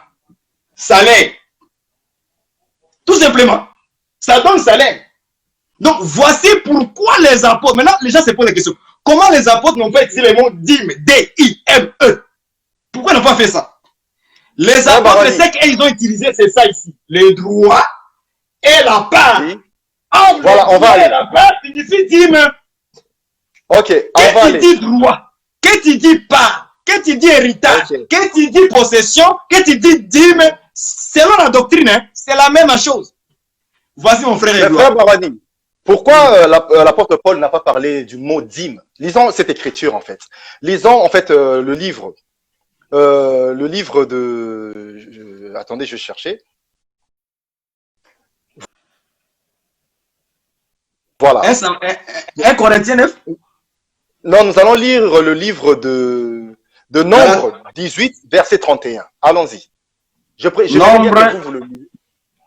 Salaire. Tout simplement. Ça donne salaire. Donc, voici pourquoi les apôtres, maintenant, les gens se posent la question. Comment les apôtres n'ont pas utilisé le mot dîme, D-I-M-E? Pourquoi ils n'ont pas fait ça? Les apôtres, c'est qu'ils ont utilisé, c'est ça ici. Les droits et la part. Voilà, on va aller. La part signifie dîme. Ok, on va aller. Qu'est-ce que tu dis droit? Qu'est-ce que tu dis part? Qu'est-ce que tu dis héritage? Qu'est-ce que tu dis possession? Qu'est-ce que tu dis dîme? Selon la doctrine, hein, c'est la même chose. Voici mon frère Edouard. Frère Barani, pourquoi l'apôtre Paul n'a pas parlé du mot dîme? Lisons cette écriture en fait. Lisons en fait le livre de... attendez, je vais chercher. Voilà. 1 Corinthiens 9. Non, nous allons lire le livre de Nombre 18, verset 31. Allons-y. Je vais lire que vous le lisez.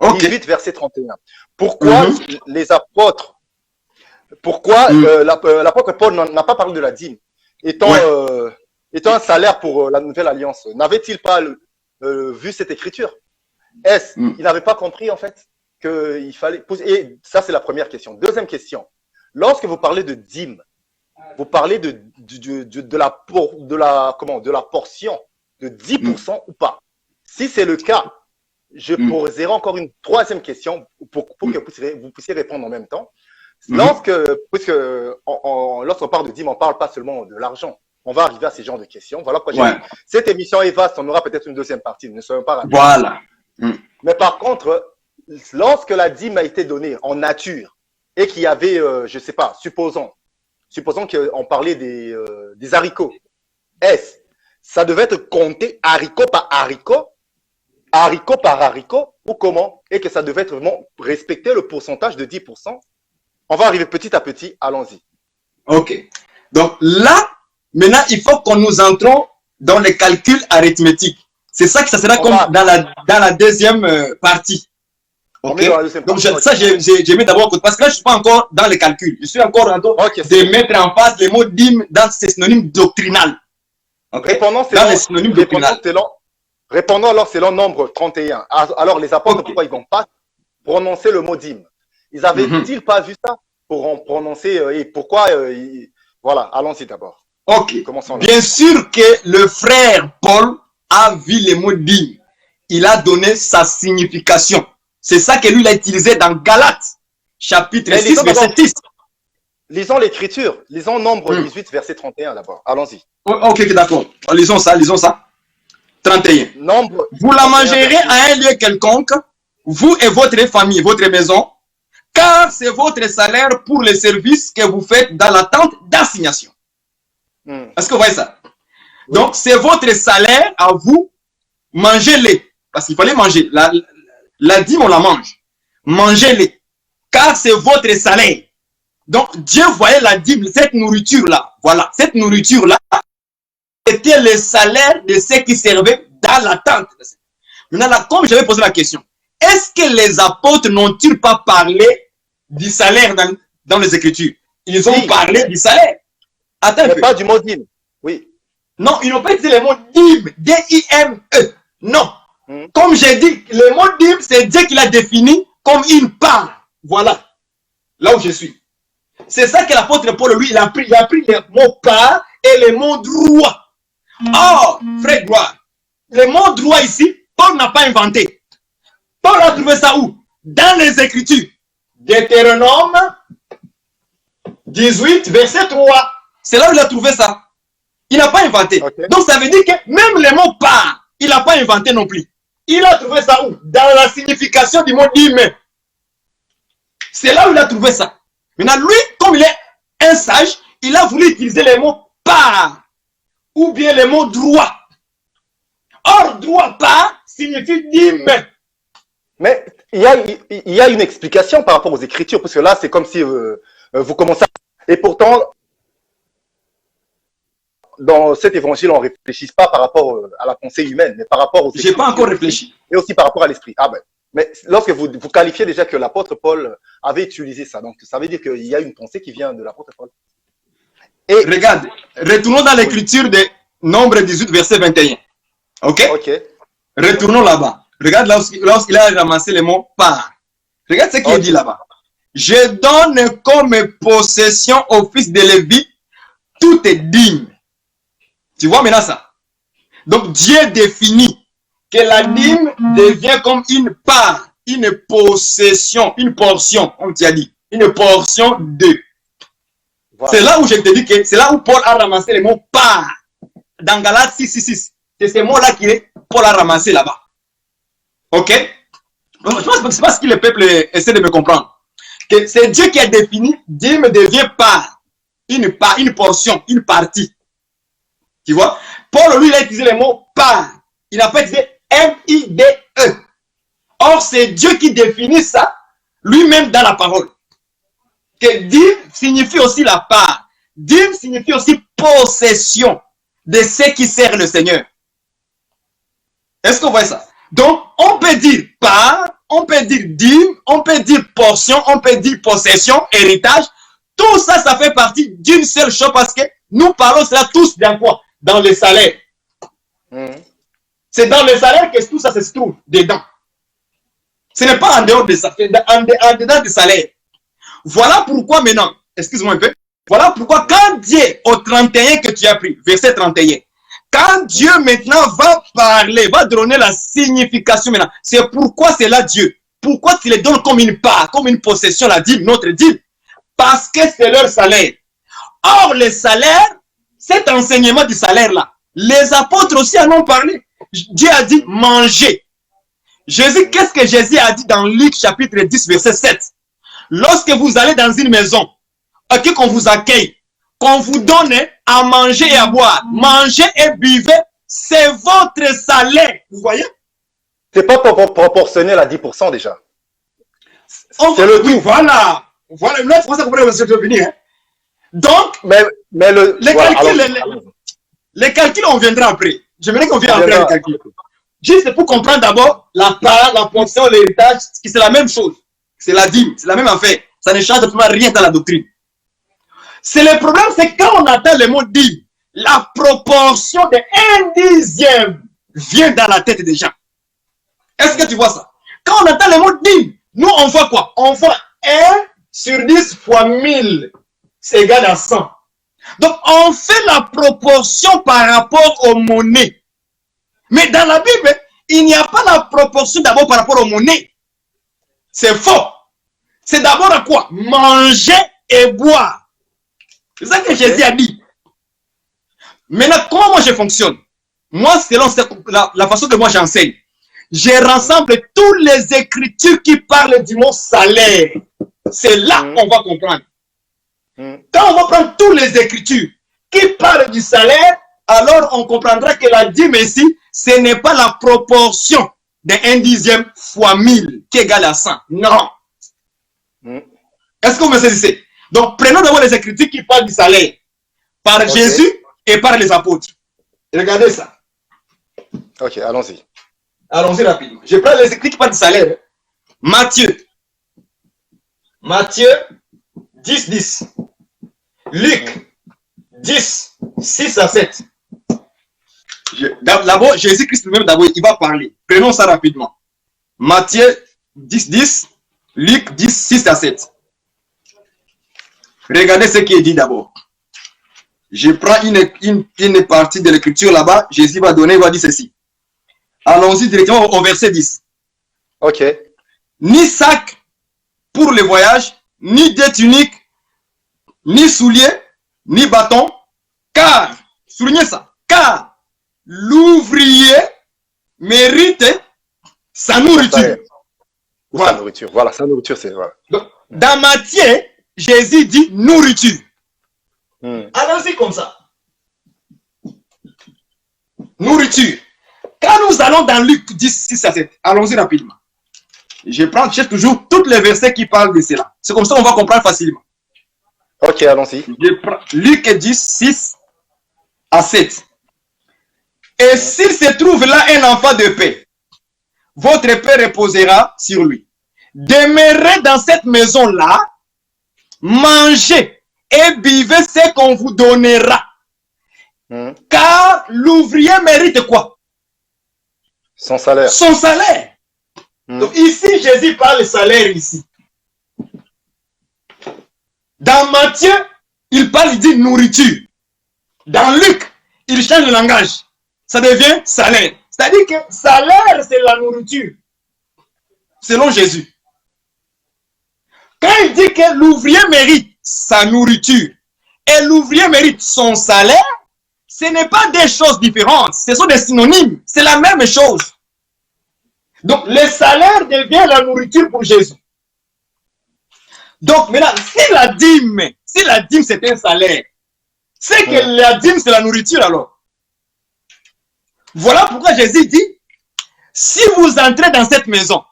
18, verset 31. Pourquoi les apôtres, pourquoi l'apôtre Paul n'a pas parlé de la dîme, étant un salaire pour la nouvelle alliance? N'avait-il pas vu cette écriture? Il n'avait pas compris en fait qu'il fallait... Et ça, c'est la première question. Deuxième question. Lorsque vous parlez de dîme, vous parlez de la portion de 10% ou pas? Si c'est le cas, je poserai encore une troisième question pour que vous puissiez répondre en même temps. Lorsqu'on parle de dîme, on ne parle pas seulement de l'argent. On va arriver à ces genres de questions. Voilà pourquoi j'ai dit, cette émission est vaste, on aura peut-être une deuxième partie. Ne soyons pas rapides. Voilà. Mais par contre, lorsque la dîme a été donnée en nature et qu'il y avait, je ne sais pas, supposons qu'on parlait des haricots, ça devait être compté haricot par haricot ou comment? Et que ça devait être vraiment respecter le pourcentage de 10%. On va arriver petit à petit, allons-y. Ok. Donc là, maintenant, il faut que nous entrons dans les calculs arithmétiques. C'est ça que ça sera comme dans la deuxième partie. Ok. Donc ça, j'ai mis d'abord parce que là, je ne suis pas encore dans les calculs. Je suis encore en train de mettre en face les mots dîme dans ces synonymes doctrinales. Okay. Répondons alors selon Nombre 31. Alors les apôtres, pourquoi ils n'ont pas prononcé le mot dîme? Ils n'avaient-ils pas vu ça pour en prononcer et pourquoi Voilà, allons-y d'abord. Ok. Bien sûr que le frère Paul a vu le mot dîme. Il a donné sa signification. C'est ça que lui il a utilisé dans Galates, chapitre 6, verset 6. Lisons l'écriture. Lisons Nombre 18, verset 31 d'abord. Allons-y. Ok, d'accord. Lisons ça, lisons ça. 31. Nombre Vous la 31, mangerez à un lieu quelconque, vous et votre famille, votre maison, car c'est votre salaire pour les services que vous faites dans l'attente d'assignation. Est-ce que vous voyez ça? Oui. Donc, c'est votre salaire à vous, mangez-les. Parce qu'il fallait manger. La dîme, on la mange. Mangez-les. Car c'est votre salaire. Donc, Dieu voyait la dîme, cette nourriture-là. Voilà, cette nourriture-là était le salaire de ceux qui servaient dans l'attente. Maintenant, là, comme j'avais posé la question, est-ce que les apôtres n'ont-ils pas parlé du salaire dans les Écritures? Ils ont parlé du salaire. Attends un peu. Pas du mot dîme. Oui. Non, ils n'ont pas utilisé le mot dîme. D-I-M-E. Non. Comme j'ai dit, le mot dîme, c'est Dieu qui l'a défini comme une part. Voilà. Là où je suis. C'est ça que l'apôtre Paul, lui, il a pris le mot part et le mot droit. Or, frère Gloire, le mot droit ici, Paul n'a pas inventé. Paul a trouvé ça où? Dans les Écritures. Deutéronome 18, verset 3. C'est là où il a trouvé ça. Il n'a pas inventé. Okay. Donc ça veut dire que même le mot part, il n'a pas inventé non plus. Il a trouvé ça où? Dans la signification du mot dîme. C'est là où il a trouvé ça. Maintenant, lui, comme il est un sage, il a voulu utiliser le mot part ou bien le mot droit. Or, droit part signifie dîme. Mais il y a une explication par rapport aux Écritures, parce que là, c'est comme si vous commencez à... Et pourtant, dans cet évangile, on ne réfléchit pas par rapport à la pensée humaine, mais par rapport aux Écritures. Je n'ai pas encore réfléchi. Et aussi par rapport à l'esprit. Ah ben, mais lorsque vous qualifiez déjà que l'apôtre Paul avait utilisé ça, donc ça veut dire qu'il y a une pensée qui vient de l'apôtre Paul. Et regarde, retournons dans l'écriture de Nombre 18, verset 21. Ok? Ok. Retournons là-bas. Regarde lorsqu'il a ramassé les mots part. Regarde ce qu'il dit là-bas. Je donne comme possession au fils de Lévi tout est digne. Tu vois maintenant ça? Donc Dieu définit que la dîme devient comme une part, une possession, une portion, comme tu as dit, une portion de. Voilà. C'est là où je te dis que c'est là où Paul a ramassé les mots part. Dans Galates 6. C'est ces mots-là que Paul a ramassé là-bas. Ok? Donc, je pense que c'est parce que le peuple essaie de me comprendre. Que c'est Dieu qui a défini, Dieu me devient part, une portion, une partie. Tu vois? Paul, lui, il a utilisé le mot part. Il n'a pas utilisé M-I-D-E. Or, c'est Dieu qui définit ça lui-même dans la parole. Que dîme signifie aussi la part. Dîme signifie aussi possession de ceux qui servent le Seigneur. Est-ce qu'on voit ça? Donc, on peut dire part, on peut dire dîme, on peut dire portion, on peut dire possession, héritage. Tout ça, ça fait partie d'une seule chose parce que nous parlons cela tous dans quoi? Dans le salaire. C'est dans le salaire que tout ça se trouve dedans. Ce n'est pas en dehors de ça, c'est en dedans du salaire. Voilà pourquoi maintenant, excuse-moi un peu, voilà pourquoi quand Dieu, au 31 que tu as pris, verset 31, quand Dieu maintenant va parler, va donner la signification maintenant, c'est pourquoi c'est là Dieu. Pourquoi tu les donnes comme une part, comme une possession, la dîme, notre dîme? Parce que c'est leur salaire. Or, le salaire, cet enseignement du salaire-là, les apôtres aussi en ont parlé. Dieu a dit manger. Jésus, qu'est-ce que Jésus a dit dans Luc chapitre 10, verset 7? Lorsque vous allez dans une maison, qu'on vous accueille, qu'on vous donne à manger et à boire, mangez et buvez, c'est votre salaire. Vous voyez? C'est pas proportionnel à 10% déjà. C'est le tout. Voilà. Voilà. Là, c'est pour ça que je veux venir. Hein. Donc, mais les calculs, on viendra après. J'aimerais qu'on vienne après les calculs. Juste pour comprendre d'abord la part, la portion, l'héritage, c'est la même chose. C'est la dîme, c'est la même affaire. Ça ne change absolument rien dans la doctrine. C'est le problème, c'est quand on attend le mot dîme, la proportion de 1/10 vient dans la tête des gens. Est-ce que tu vois ça? Quand on attend le mot dîme, nous on voit quoi? On voit 1 sur 10 fois 1000, c'est égal à 100. Donc on fait la proportion par rapport aux monnaies. Mais dans la Bible, il n'y a pas la proportion d'abord par rapport aux monnaies. C'est faux. C'est d'abord à quoi? Manger et boire. C'est ça que Jésus a dit. Maintenant, comment moi je fonctionne? Moi, selon la façon que moi j'enseigne, je rassemble toutes les écritures qui parlent du mot salaire. C'est là qu'on va comprendre. Quand on va prendre toutes les écritures qui parlent du salaire, alors on comprendra que la dîme ici, ce n'est pas la proportion d'un dixième fois 1000 qui est égal à 100. Non. Est-ce que vous me saisissez? Donc, prenons d'abord les écritures qui parlent du salaire par Jésus et par les apôtres. Regardez ça. Ok, allons-y. Allons-y rapidement. Je prends les écritures qui parlent du salaire. Matthieu 10, 10. Luc 10, 6 à 7. D'abord, Jésus-Christ lui-même, d'abord, il va parler. Prenons ça rapidement. Matthieu 10, 10. Luc 10, 6 à 7. Regardez ce qui est dit d'abord. Je prends une partie de l'écriture là-bas. Jésus va donner, il va dire ceci. Allons-y directement au verset 10. Ok. Ni sac pour le voyage, ni deux tuniques, ni souliers, ni bâton, car, soulignez ça, car l'ouvrier mérite sa nourriture. Voilà. Sa nourriture, voilà, sa nourriture, c'est voilà. Donc, dans Matthieu, Jésus dit nourriture. Allons-y comme ça. Nourriture. Quand nous allons dans Luc 10, 6 à 7, allons-y rapidement. Je cherche toujours tous les versets qui parlent de cela. C'est comme ça qu'on va comprendre facilement. Ok, allons-y. Luc 10, 6 à 7. Et s'il se trouve là un enfant de paix, votre paix reposera sur lui. Demeurez dans cette maison-là, mangez et buvez ce qu'on vous donnera. Car l'ouvrier mérite quoi? Son salaire. Son salaire. Donc ici, Jésus parle de salaire ici. Dans Matthieu, il parle, il dit nourriture. Dans Luc, il change de langage. Ça devient salaire. C'est-à-dire que salaire, c'est la nourriture. Selon Jésus. Quand il dit que l'ouvrier mérite sa nourriture et l'ouvrier mérite son salaire, ce n'est pas des choses différentes. Ce sont des synonymes. C'est la même chose. Donc, le salaire devient la nourriture pour Jésus. Donc, maintenant, si la dîme c'est un salaire, c'est que la dîme c'est la nourriture alors. Voilà pourquoi Jésus dit, si vous entrez dans cette maison,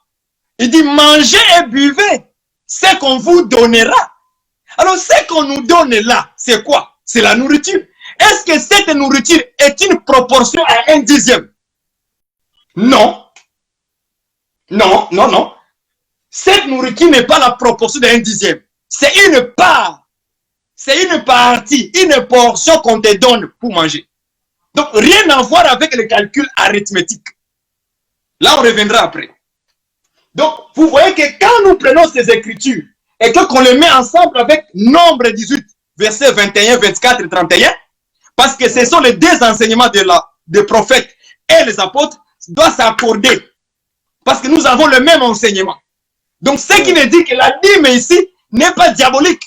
il dit mangez et buvez ce qu'on vous donnera. Alors, ce qu'on nous donne là, c'est quoi? C'est la nourriture. Est-ce que cette nourriture est une proportion à un dixième? Non. Non, non, non. Cette nourriture n'est pas la proportion d'un dixième. C'est une part. C'est une partie, une portion qu'on te donne pour manger. Donc, rien à voir avec le calcul arithmétique. Là, on reviendra après. Donc, vous voyez que quand nous prenons ces écritures et qu'on les met ensemble avec Nombre 18, versets 21, 24 et 31, parce que ce sont les deux enseignements des prophètes et les apôtres, doivent s'accorder. Parce que nous avons le même enseignement. Donc, ce qui nous dit que la dîme ici n'est pas diabolique.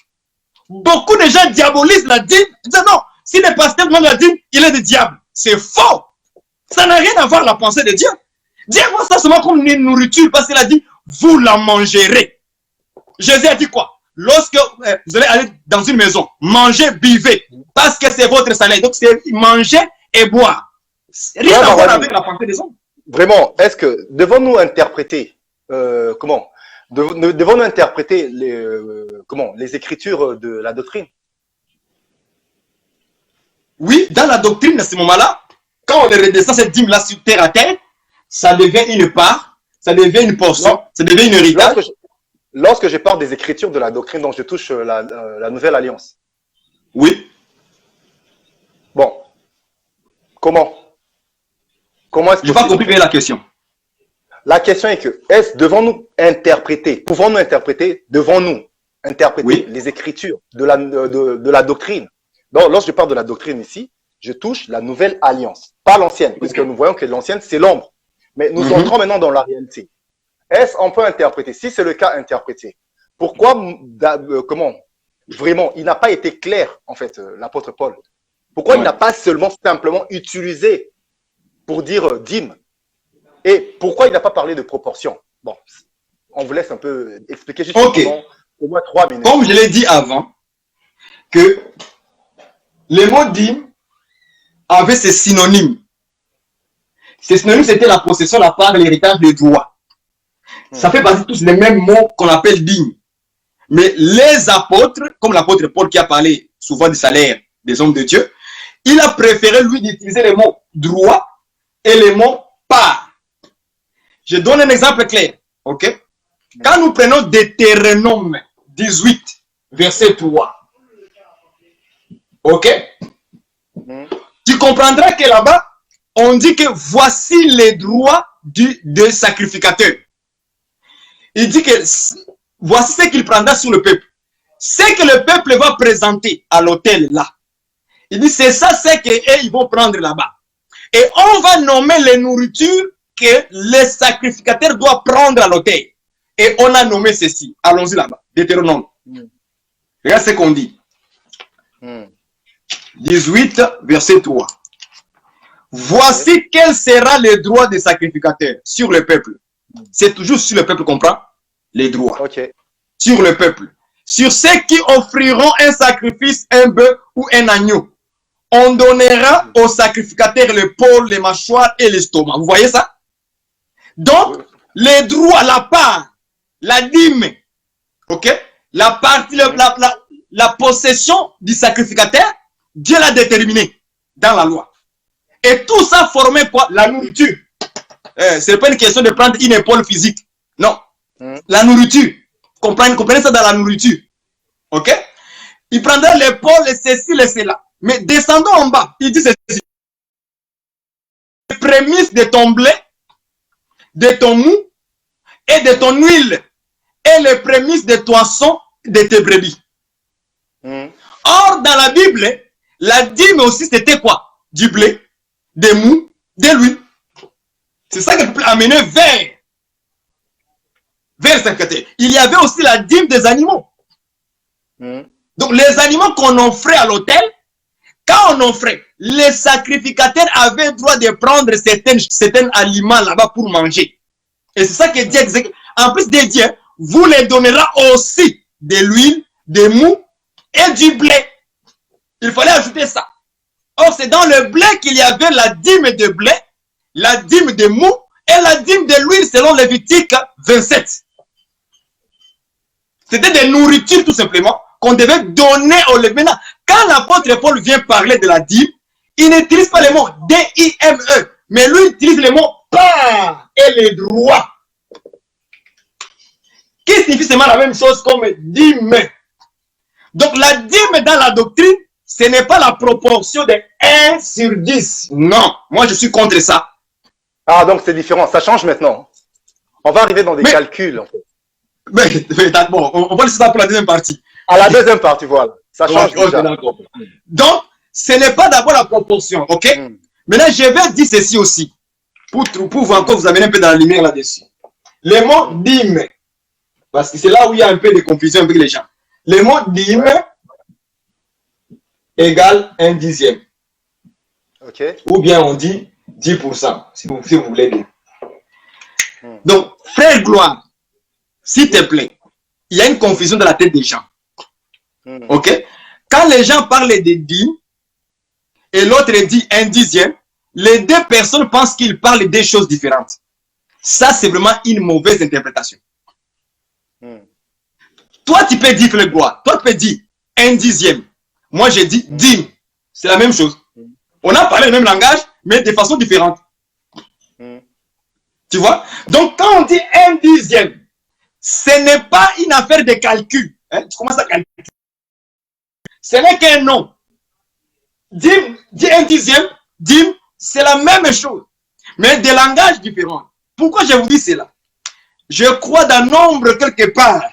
Beaucoup de gens diabolisent la dîme. Ils disent non, si le pasteur demande la dîme, il est du diable. C'est faux. Ça n'a rien à voir avec la pensée de Dieu. Dieu voit ça seulement comme une nourriture parce qu'il a dit, vous la mangerez. Jésus a dit quoi? Lorsque vous allez aller dans une maison, mangez, buvez, parce que c'est votre salaire. Donc, c'est manger et boire. Rien à voir avec la pensée des hommes. Vraiment, est-ce que devons-nous interpréter devons-nous interpréter les écritures de la doctrine? Oui, dans la doctrine, à ce moment-là, quand on redescend cette dîme-là sur terre à terre, ça devient une part, ça devient une portion, ça devient une héritage. Lorsque je parle des écritures de la doctrine, donc je touche la nouvelle alliance. Oui. Bon. Comment est-ce que je n'ai pas compris la question. La question est que, pouvons-nous interpréter les écritures de la doctrine? Donc, lorsque je parle de la doctrine ici, je touche la nouvelle alliance, pas l'ancienne, puisque nous voyons que l'ancienne, c'est l'ombre. Mais nous entrons maintenant dans la réalité. Est-ce qu'on peut interpréter? Si c'est le cas, interpréter. Pourquoi vraiment, il n'a pas été clair, en fait, l'apôtre Paul. Pourquoi il n'a pas simplement utilisé pour dire dîme? Et pourquoi il n'a pas parlé de proportion? Bon, on vous laisse un peu expliquer juste au moins 3 minutes. Comme je l'ai dit avant, que le mot dîme avait ses synonymes. Ces synonymes, c'était la possession, la part, l'héritage, le droit. Ça fait partie de tous les mêmes mots qu'on appelle dîme. Mais les apôtres, comme l'apôtre Paul qui a parlé souvent du salaire des hommes de Dieu, il a préféré, lui, d'utiliser les mots droit et les mots part. Je donne un exemple clair. Ok? Quand nous prenons Deutéronome 18, verset 3, ok? Tu comprendras que là-bas, on dit que voici les droits du sacrificateur. Il dit que voici ce qu'il prendra sur le peuple. Ce que le peuple va présenter à l'autel là. Il dit c'est ça, c'est qu'ils vont prendre là-bas. Et on va nommer les nourritures que les sacrificateurs doivent prendre à l'autel. Et on a nommé ceci. Allons-y là-bas. Deutéronome. Regarde ce qu'on dit. 18, verset 3. Voici quel sera le droit des sacrificateurs sur le peuple. C'est toujours sur le peuple qu'on prend les droits. Sur le peuple. Sur ceux qui offriront un sacrifice, un bœuf ou un agneau. On donnera aux sacrificateurs l'épaule, les mâchoires et l'estomac. Vous voyez ça? Donc, les droits, la part, la dîme, ok? La partie, la possession du sacrificateur, Dieu l'a déterminé dans la loi. Et tout ça formait quoi? La nourriture. Ce n'est pas une question de prendre une épaule physique. Non. La nourriture. Comprenez ça dans la nourriture. Ok? Il prendra l'épaule, et ceci, et cela. Mais descendons en bas. Il dit ceci. Les prémices de ton blé, de ton mou et de ton huile. Et les prémices de toisson de tes brebis. Or, dans la Bible, la dîme aussi, c'était quoi? Du blé, des mous, de l'huile. C'est ça que le peuple amenait vers le sacrificateur. Il y avait aussi la dîme des animaux. Donc, les animaux qu'on offrait à l'autel, quand on offrait, les sacrificateurs avaient le droit de prendre certains aliments là-bas pour manger. Et c'est ça que Dieu disait. En plus de Dieu, vous les donnerez aussi de l'huile, des mous et du blé. Il fallait ajouter ça. Or, c'est dans le blé qu'il y avait la dîme de blé, la dîme de mou et la dîme de l'huile selon Lévitique 27. C'était des nourritures tout simplement qu'on devait donner aux Lévites. Maintenant, quand l'apôtre Paul vient parler de la dîme, il n'utilise pas le mot D-I-M-E, mais lui il utilise le mot part et les droits. Qui signifie seulement la même chose comme dîme. Donc la dîme dans la doctrine, ce n'est pas la proportion de 1 sur 10. Non, moi je suis contre ça. Ah, donc c'est différent, ça change maintenant. On va arriver dans des calculs en fait. Mais bon, on va laisser ça pour la deuxième partie. À la deuxième partie, voilà. Ça change déjà. Donc, ce n'est pas d'abord la proportion, ok? Maintenant, je vais dire ceci aussi, pour vous encore vous amener un peu dans la lumière là-dessus. Le mot dîme, parce que c'est là où il y a un peu de confusion avec les gens. Le mot dîme égale 1/10. Ok. Ou bien on dit 10%, si vous voulez dire. Donc, frère Gloire, s'il te plaît, il y a une confusion dans la tête des gens. Ok? Quand les gens parlent de dîmes et l'autre dit 1/10, les deux personnes pensent qu'ils parlent des choses différentes. Ça, c'est vraiment une mauvaise interprétation. Toi, tu peux dire frère Gloire. Toi, tu peux dire 1/10. Moi, j'ai dit dîme. C'est la même chose. On a parlé le même langage, mais de façon différente. Tu vois? Donc, quand on dit 1/10, ce n'est pas une affaire de calcul. Hein? Tu commences à calculer. Ce n'est qu'un nom. Dîme, 1/10, dîme, c'est la même chose, mais des langages différents. Pourquoi je vous dis cela? Je crois dans nombre quelque part.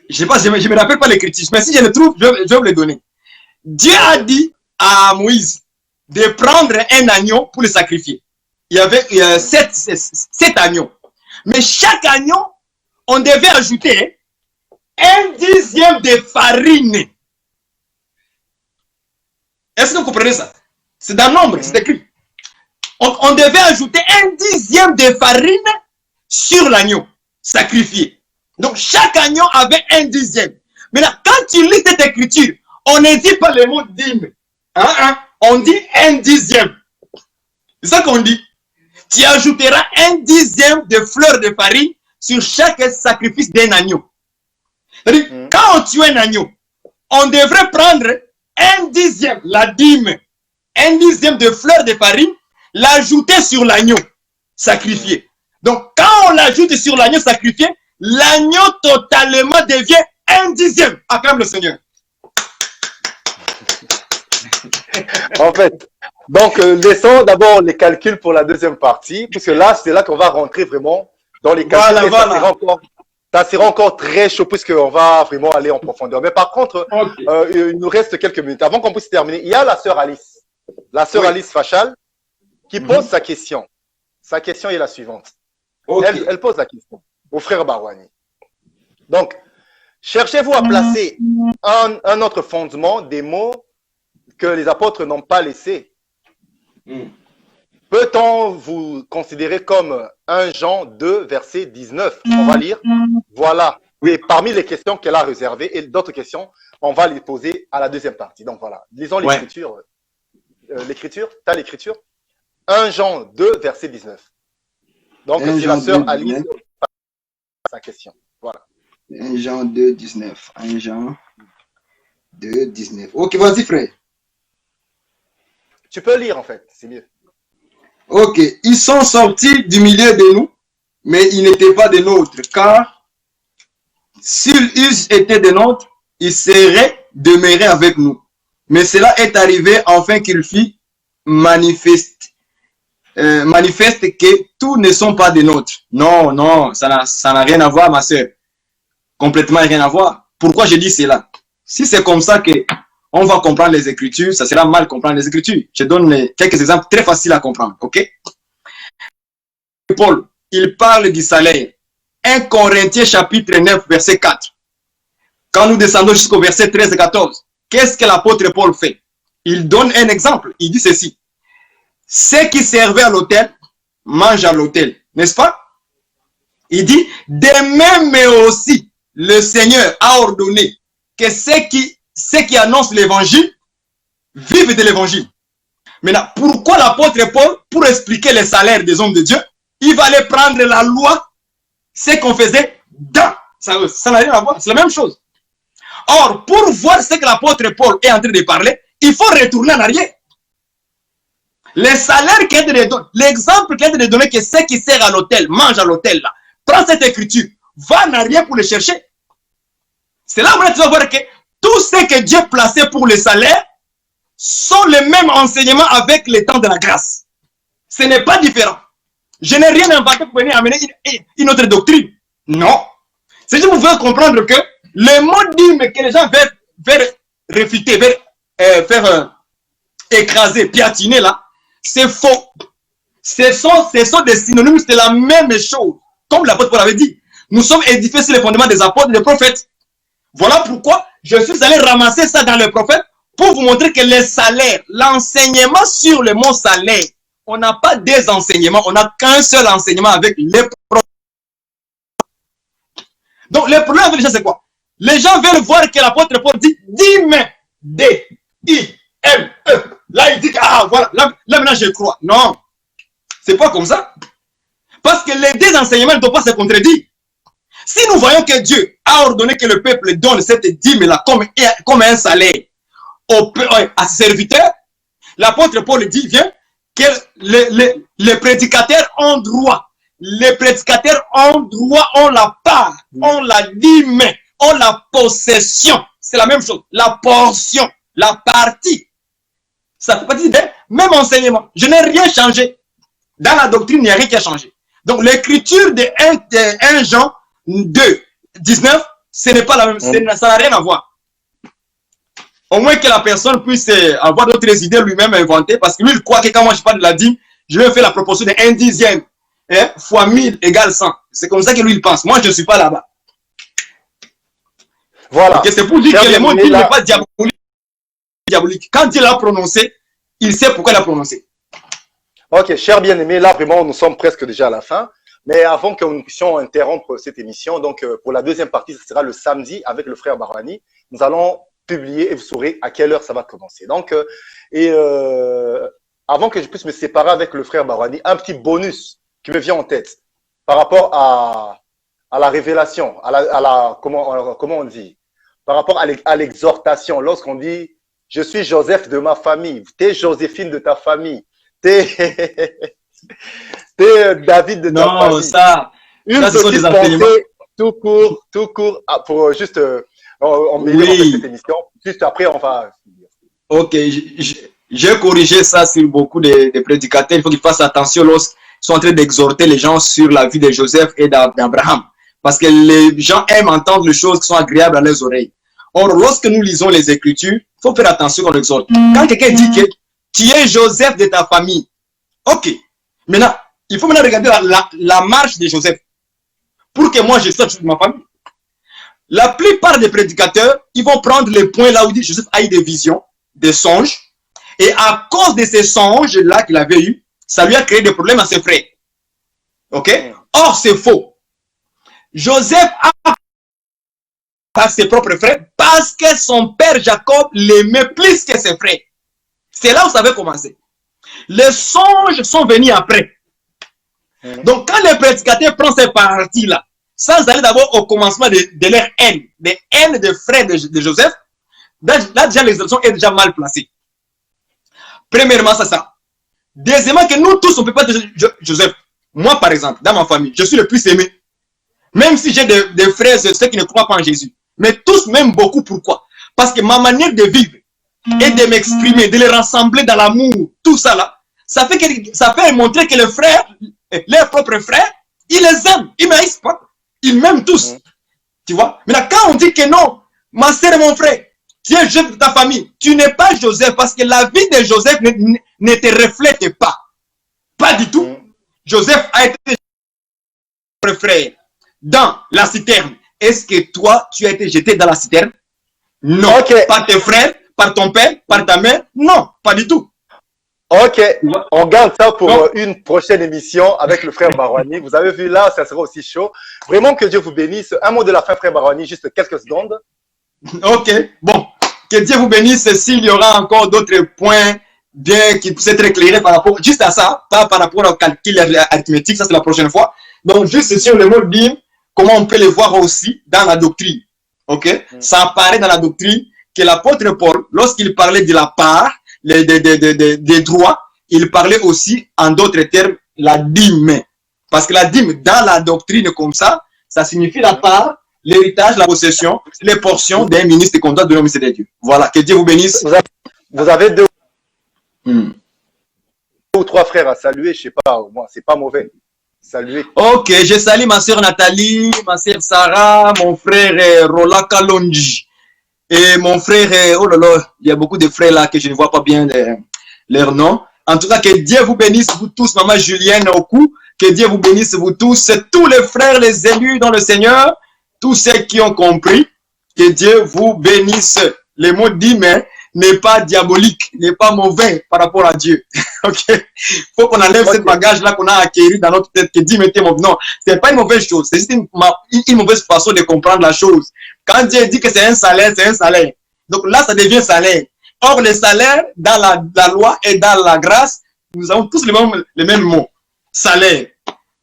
Je sais pas, je me rappelle pas les critiques, mais si je le trouve, je vais vous les donner. Dieu a dit à Moïse de prendre un agneau pour le sacrifier. Il y avait 7 agneaux. Mais chaque agneau, on devait ajouter un dixième de farine. Est-ce que vous comprenez ça? C'est dans le nombre, c'est écrit. On devait ajouter un dixième de farine sur l'agneau sacrifié. Donc, chaque agneau avait un dixième. Maintenant, quand tu lis cette écriture, on ne dit pas le mot dîme. On dit un dixième. C'est ça qu'on dit. Tu ajouteras un dixième de fleur de farine sur chaque sacrifice d'un agneau. C'est-à-dire, quand on tue un agneau, on devrait prendre un dixième, la dîme, un dixième de fleur de farine, l'ajouter sur l'agneau sacrifié. Donc, quand on l'ajoute sur l'agneau sacrifié, l'agneau totalement devient un dixième. Acclame le Seigneur. En fait, donc laissons d'abord les calculs pour la deuxième partie, puisque là, c'est là qu'on va rentrer vraiment dans les calculs. Voilà. Ça sera encore très chaud, puisqu'on va vraiment aller en profondeur. Mais par contre, il nous reste quelques minutes. Avant qu'on puisse terminer, il y a la sœur Alice. La sœur Alice Fachal, qui pose sa question. Sa question est la suivante. Elle pose la question au frère Barouani. Donc, cherchez-vous à placer un autre fondement des mots que les apôtres n'ont pas laissés? Peut-on vous considérer comme 1 Jean 2, verset 19? On va lire. Voilà. Oui, parmi les questions qu'elle a réservées et d'autres questions, on va les poser à la deuxième partie. Donc voilà, lisons l'écriture. L'écriture, tu as l'écriture? 1 Jean 2, verset 19. Donc, c'est la sœur Alice sa question. Voilà. 1 Jean 2, 19. 1 Jean 2, 19. Ok, vas-y, frère. Tu peux lire, en fait, c'est mieux. Ok, ils sont sortis du milieu de nous, mais ils n'étaient pas des nôtres, car s'ils eussent été des nôtres, ils seraient demeurés avec nous. Mais cela est arrivé afin qu'il fît manifeste que tous ne sont pas des nôtres. Non, non, ça n'a rien à voir, ma soeur. Complètement rien à voir. Pourquoi je dis cela? Si c'est comme ça que on va comprendre les Écritures, ça sera mal comprendre les Écritures. Je donne quelques exemples très faciles à comprendre, ok? Paul, il parle du salaire. 1 Corinthiens chapitre 9, verset 4. Quand nous descendons jusqu'au verset 13 et 14, qu'est-ce que l'apôtre Paul fait? Il donne un exemple. Il dit ceci. Ceux qui servaient à l'autel mangent à l'autel, n'est-ce pas? Il dit, de même aussi, le Seigneur a ordonné que ceux qui annoncent l'évangile vivent de l'évangile. Maintenant, pourquoi l'apôtre Paul, pour expliquer les salaires des hommes de Dieu, il va aller prendre la loi, ce qu'on faisait dans. Ça n'a rien à voir, c'est la même chose. Or, pour voir ce que l'apôtre Paul est en train de parler, il faut retourner en arrière. Les salaires qu'il a donné, l'exemple qu'il a donné que ceux qui servent à l'hôtel, mangent à l'hôtel, là, prends cette écriture, va en arrière pour le chercher. C'est là où tu vas voir que tout ce que Dieu plaçait pour les salaires sont les mêmes enseignements avec les temps de la grâce. Ce n'est pas différent. Je n'ai rien inventé pour venir amener une autre doctrine. Non. C'est juste pour vous faire comprendre que le mot dîme que les gens veulent réfuter, veulent faire écraser, piatiner là, c'est faux. Ce sont des synonymes, c'est la même chose. Comme l'apôtre Paul avait dit, nous sommes édifiés sur les fondements des apôtres et des prophètes. Voilà pourquoi je suis allé ramasser ça dans les prophètes pour vous montrer que les salaires, l'enseignement sur le mot salaire, on n'a pas des enseignements, on n'a qu'un seul enseignement avec les prophètes. Donc le problème avec les gens, c'est quoi? Les gens veulent voir que l'apôtre Paul dit dîme, D-I-M-E. Là, il dit que, ah, voilà, là maintenant je crois. Non, c'est pas comme ça. Parce que les deux enseignements ne doivent pas se contredire. Si nous voyons que Dieu a ordonné que le peuple donne cette dîme-là comme un salaire à ses serviteurs, l'apôtre Paul dit, viens, que les prédicateurs ont droit. Les prédicateurs ont droit, ont la part, ont la dîme, ont la possession. C'est la même chose. La portion, la partie. Ça fait partie des mêmes enseignements. Je n'ai rien changé. Dans la doctrine, il n'y a rien qui a changé. Donc, l'écriture de 1 Jean 2, 19, ce n'est pas la même, ça n'a rien à voir. Au moins que la personne puisse avoir d'autres idées lui-même inventées, parce que lui, il croit que quand moi je parle de la dîme, je vais faire la proportion de 1 dixième fois 1000 égale 100. C'est comme ça que lui, il pense. Moi, je ne suis pas là-bas. Voilà. Okay, c'est pour dire Cher que le mot bien-aimé, dîme n'est là, pas diabolique. Quand Dieu l'a prononcé, il sait pourquoi il l'a prononcé. ok, cher bien-aimé, là vraiment nous sommes presque déjà à la fin. Mais avant que nous puissions interrompre cette émission, donc pour la deuxième partie, ce sera le samedi avec le frère Barwani. Nous allons publier et vous saurez à quelle heure ça va commencer. Donc, avant que je puisse me séparer avec le frère Barwani, un petit bonus qui me vient en tête par rapport à la révélation, comment on dit, par rapport à l'exhortation, lorsqu'on dit je suis Joseph de ma famille, t'es Joséphine de ta famille, t'es David de ta famille. Non, ça Une ce sont des petite enseignements. pensée tout court, pour juste on met Oui. cette émission. Juste après, on va. Ok, j'ai corrigé ça sur beaucoup de prédicateurs. Il faut qu'ils fassent attention lorsqu'ils sont en train d'exhorter les gens sur la vie de Joseph et d'Abraham. Parce que les gens aiment entendre les choses qui sont agréables à leurs oreilles. Or, lorsque nous lisons les Écritures, il faut faire attention qu'on exhorte. Quand quelqu'un dit que tu es Joseph de ta famille, ok. Maintenant, il faut maintenant regarder la marche de Joseph. Pour que moi, je sois de ma famille. La plupart des prédicateurs, ils vont prendre les points là où dit Joseph a eu des visions, des songes. Et à cause de ces songes-là qu'il avait eu, ça lui a créé des problèmes à ses frères. Ok? Or, c'est faux. Joseph a ses propres frères parce que son père Jacob l'aimait plus que ses frères. C'est là où ça avait commencé. Les songes sont venus après. Donc, quand les prédicateurs prennent ces parties-là, sans aller d'abord au commencement de leur haine, des haines des frères de Joseph, là déjà l'expression est déjà mal placée. Premièrement, c'est ça. Deuxièmement, que nous tous, on ne peut pas dire Joseph. Moi, par exemple, dans ma famille, je suis le plus aimé. Même si j'ai des frères et ceux qui ne croient pas en Jésus. Mais tous m'aiment beaucoup. Pourquoi? Parce que ma manière de vivre et de m'exprimer, de les rassembler dans l'amour, tout ça là, ça fait montrer que les frères, leurs propres frères, ils les aiment. Ils ne m'haïssent pas. Ils m'aiment tous. Tu vois? Mais là, quand on dit que non, ma sœur et mon frère, tu es Joseph de ta famille, tu n'es pas Joseph parce que la vie de Joseph ne te reflète pas. Pas du tout. Joseph a été frère dans la citerne. Est-ce que toi, tu as été jeté dans la citerne? Non. Okay. Par tes frères, par ton père, par ta mère? Non, pas du tout. Ok, on garde ça pour une prochaine émission avec le frère Barwani. Vous avez vu là, ça sera aussi chaud. Vraiment que Dieu vous bénisse. Un mot de la fin, frère Barwani, juste quelques secondes. Ok, bon. Que Dieu vous bénisse. S'il y aura encore d'autres points bien qui puissent être éclairés par rapport juste à ça, pas par rapport au calcul arithmétique, ça c'est la prochaine fois. Donc juste sur le mot dîme, comment on peut le voir aussi dans la doctrine. Ok, ça apparaît dans la doctrine que l'apôtre Paul, lorsqu'il parlait de la part, des droits, il parlait aussi en d'autres termes la dîme. Parce que la dîme, dans la doctrine comme ça signifie la part, l'héritage, la possession, les portions d'un ministre qu'on doit donner au ministère de Dieu. Voilà, que Dieu vous bénisse. Vous avez deux ou trois frères à saluer, je sais pas, au moins, c'est pas mauvais. Saluer. Ok, je salue ma soeur Nathalie, ma soeur Sarah, mon frère Rola Kalonji. Et mon frère, oh là là, il y a beaucoup de frères là que je ne vois pas bien leur nom. En tout cas, que Dieu vous bénisse, vous tous, maman Julienne Oku, que Dieu vous bénisse, vous tous, tous les frères, les élus dans le Seigneur, tous ceux qui ont compris, que Dieu vous bénisse. Le mot dit, mais n'est pas diabolique, n'est pas mauvais par rapport à Dieu. Ok? Faut qu'on enlève cette bagage-là qu'on a acquéri dans notre tête, que Dieu mettait mauvais. Non, c'est pas une mauvaise chose, c'est juste une mauvaise façon de comprendre la chose. Quand Dieu dit que c'est un salaire, c'est un salaire. Donc là, ça devient salaire. Or, le salaire, dans la loi et dans la grâce, nous avons tous les mêmes mots. Salaire.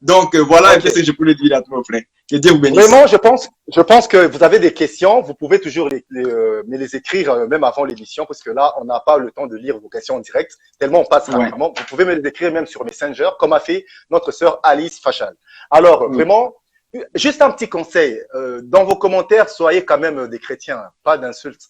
Donc, voilà ce que je voulais dire à tous mes frères. Que Dieu vous bénisse. Vraiment, je pense que vous avez des questions. Vous pouvez toujours me les écrire même avant l'émission, parce que là, on n'a pas le temps de lire vos questions en direct, tellement on passe rapidement. Vous pouvez me les écrire même sur Messenger, comme a fait notre sœur Alice Fachal. Alors, vraiment, juste un petit conseil. Dans vos commentaires, soyez quand même des chrétiens, pas d'insultes.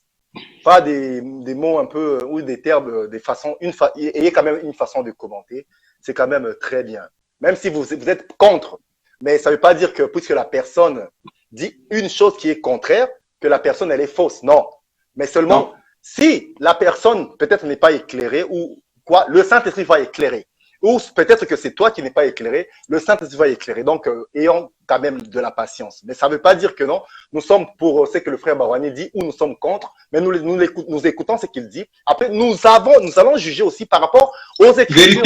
Pas des mots un peu, ou des termes, des façons, ayez quand même une façon de commenter. C'est quand même très bien. Même si vous êtes contre. Mais ça ne veut pas dire que puisque la personne dit une chose qui est contraire, que la personne, elle est fausse. Non. Mais seulement, si la personne peut-être n'est pas éclairée ou quoi, le Saint-Esprit va éclairer. ou peut-être que c'est toi qui n'es pas éclairé, le Saint-Esprit va éclairer. Donc, ayons quand même de la patience. Mais ça ne veut pas dire que non, nous sommes pour ce que le frère Barouani dit ou nous sommes contre, mais nous écoutons ce qu'il dit. Après, nous allons juger aussi par rapport aux Écritures.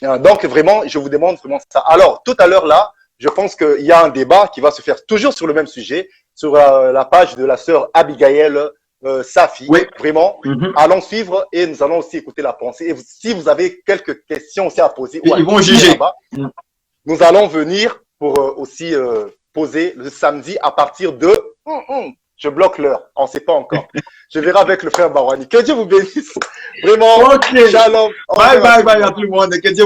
Donc, vraiment, je vous demande vraiment ça. Alors, tout à l'heure, là, je pense qu'il y a un débat qui va se faire toujours sur le même sujet, sur la page de la sœur Abigail Safi. Oui. Vraiment, allons suivre et nous allons aussi écouter la pensée. Et si vous avez quelques questions aussi à poser, ils vont juger. Nous allons venir pour aussi poser le samedi à partir de... Je bloque l'heure, on ne sait pas encore. Je verrai avec le frère Barouani. Que Dieu vous bénisse. Vraiment, Okay. shalom. Bye à tout le monde. Que Dieu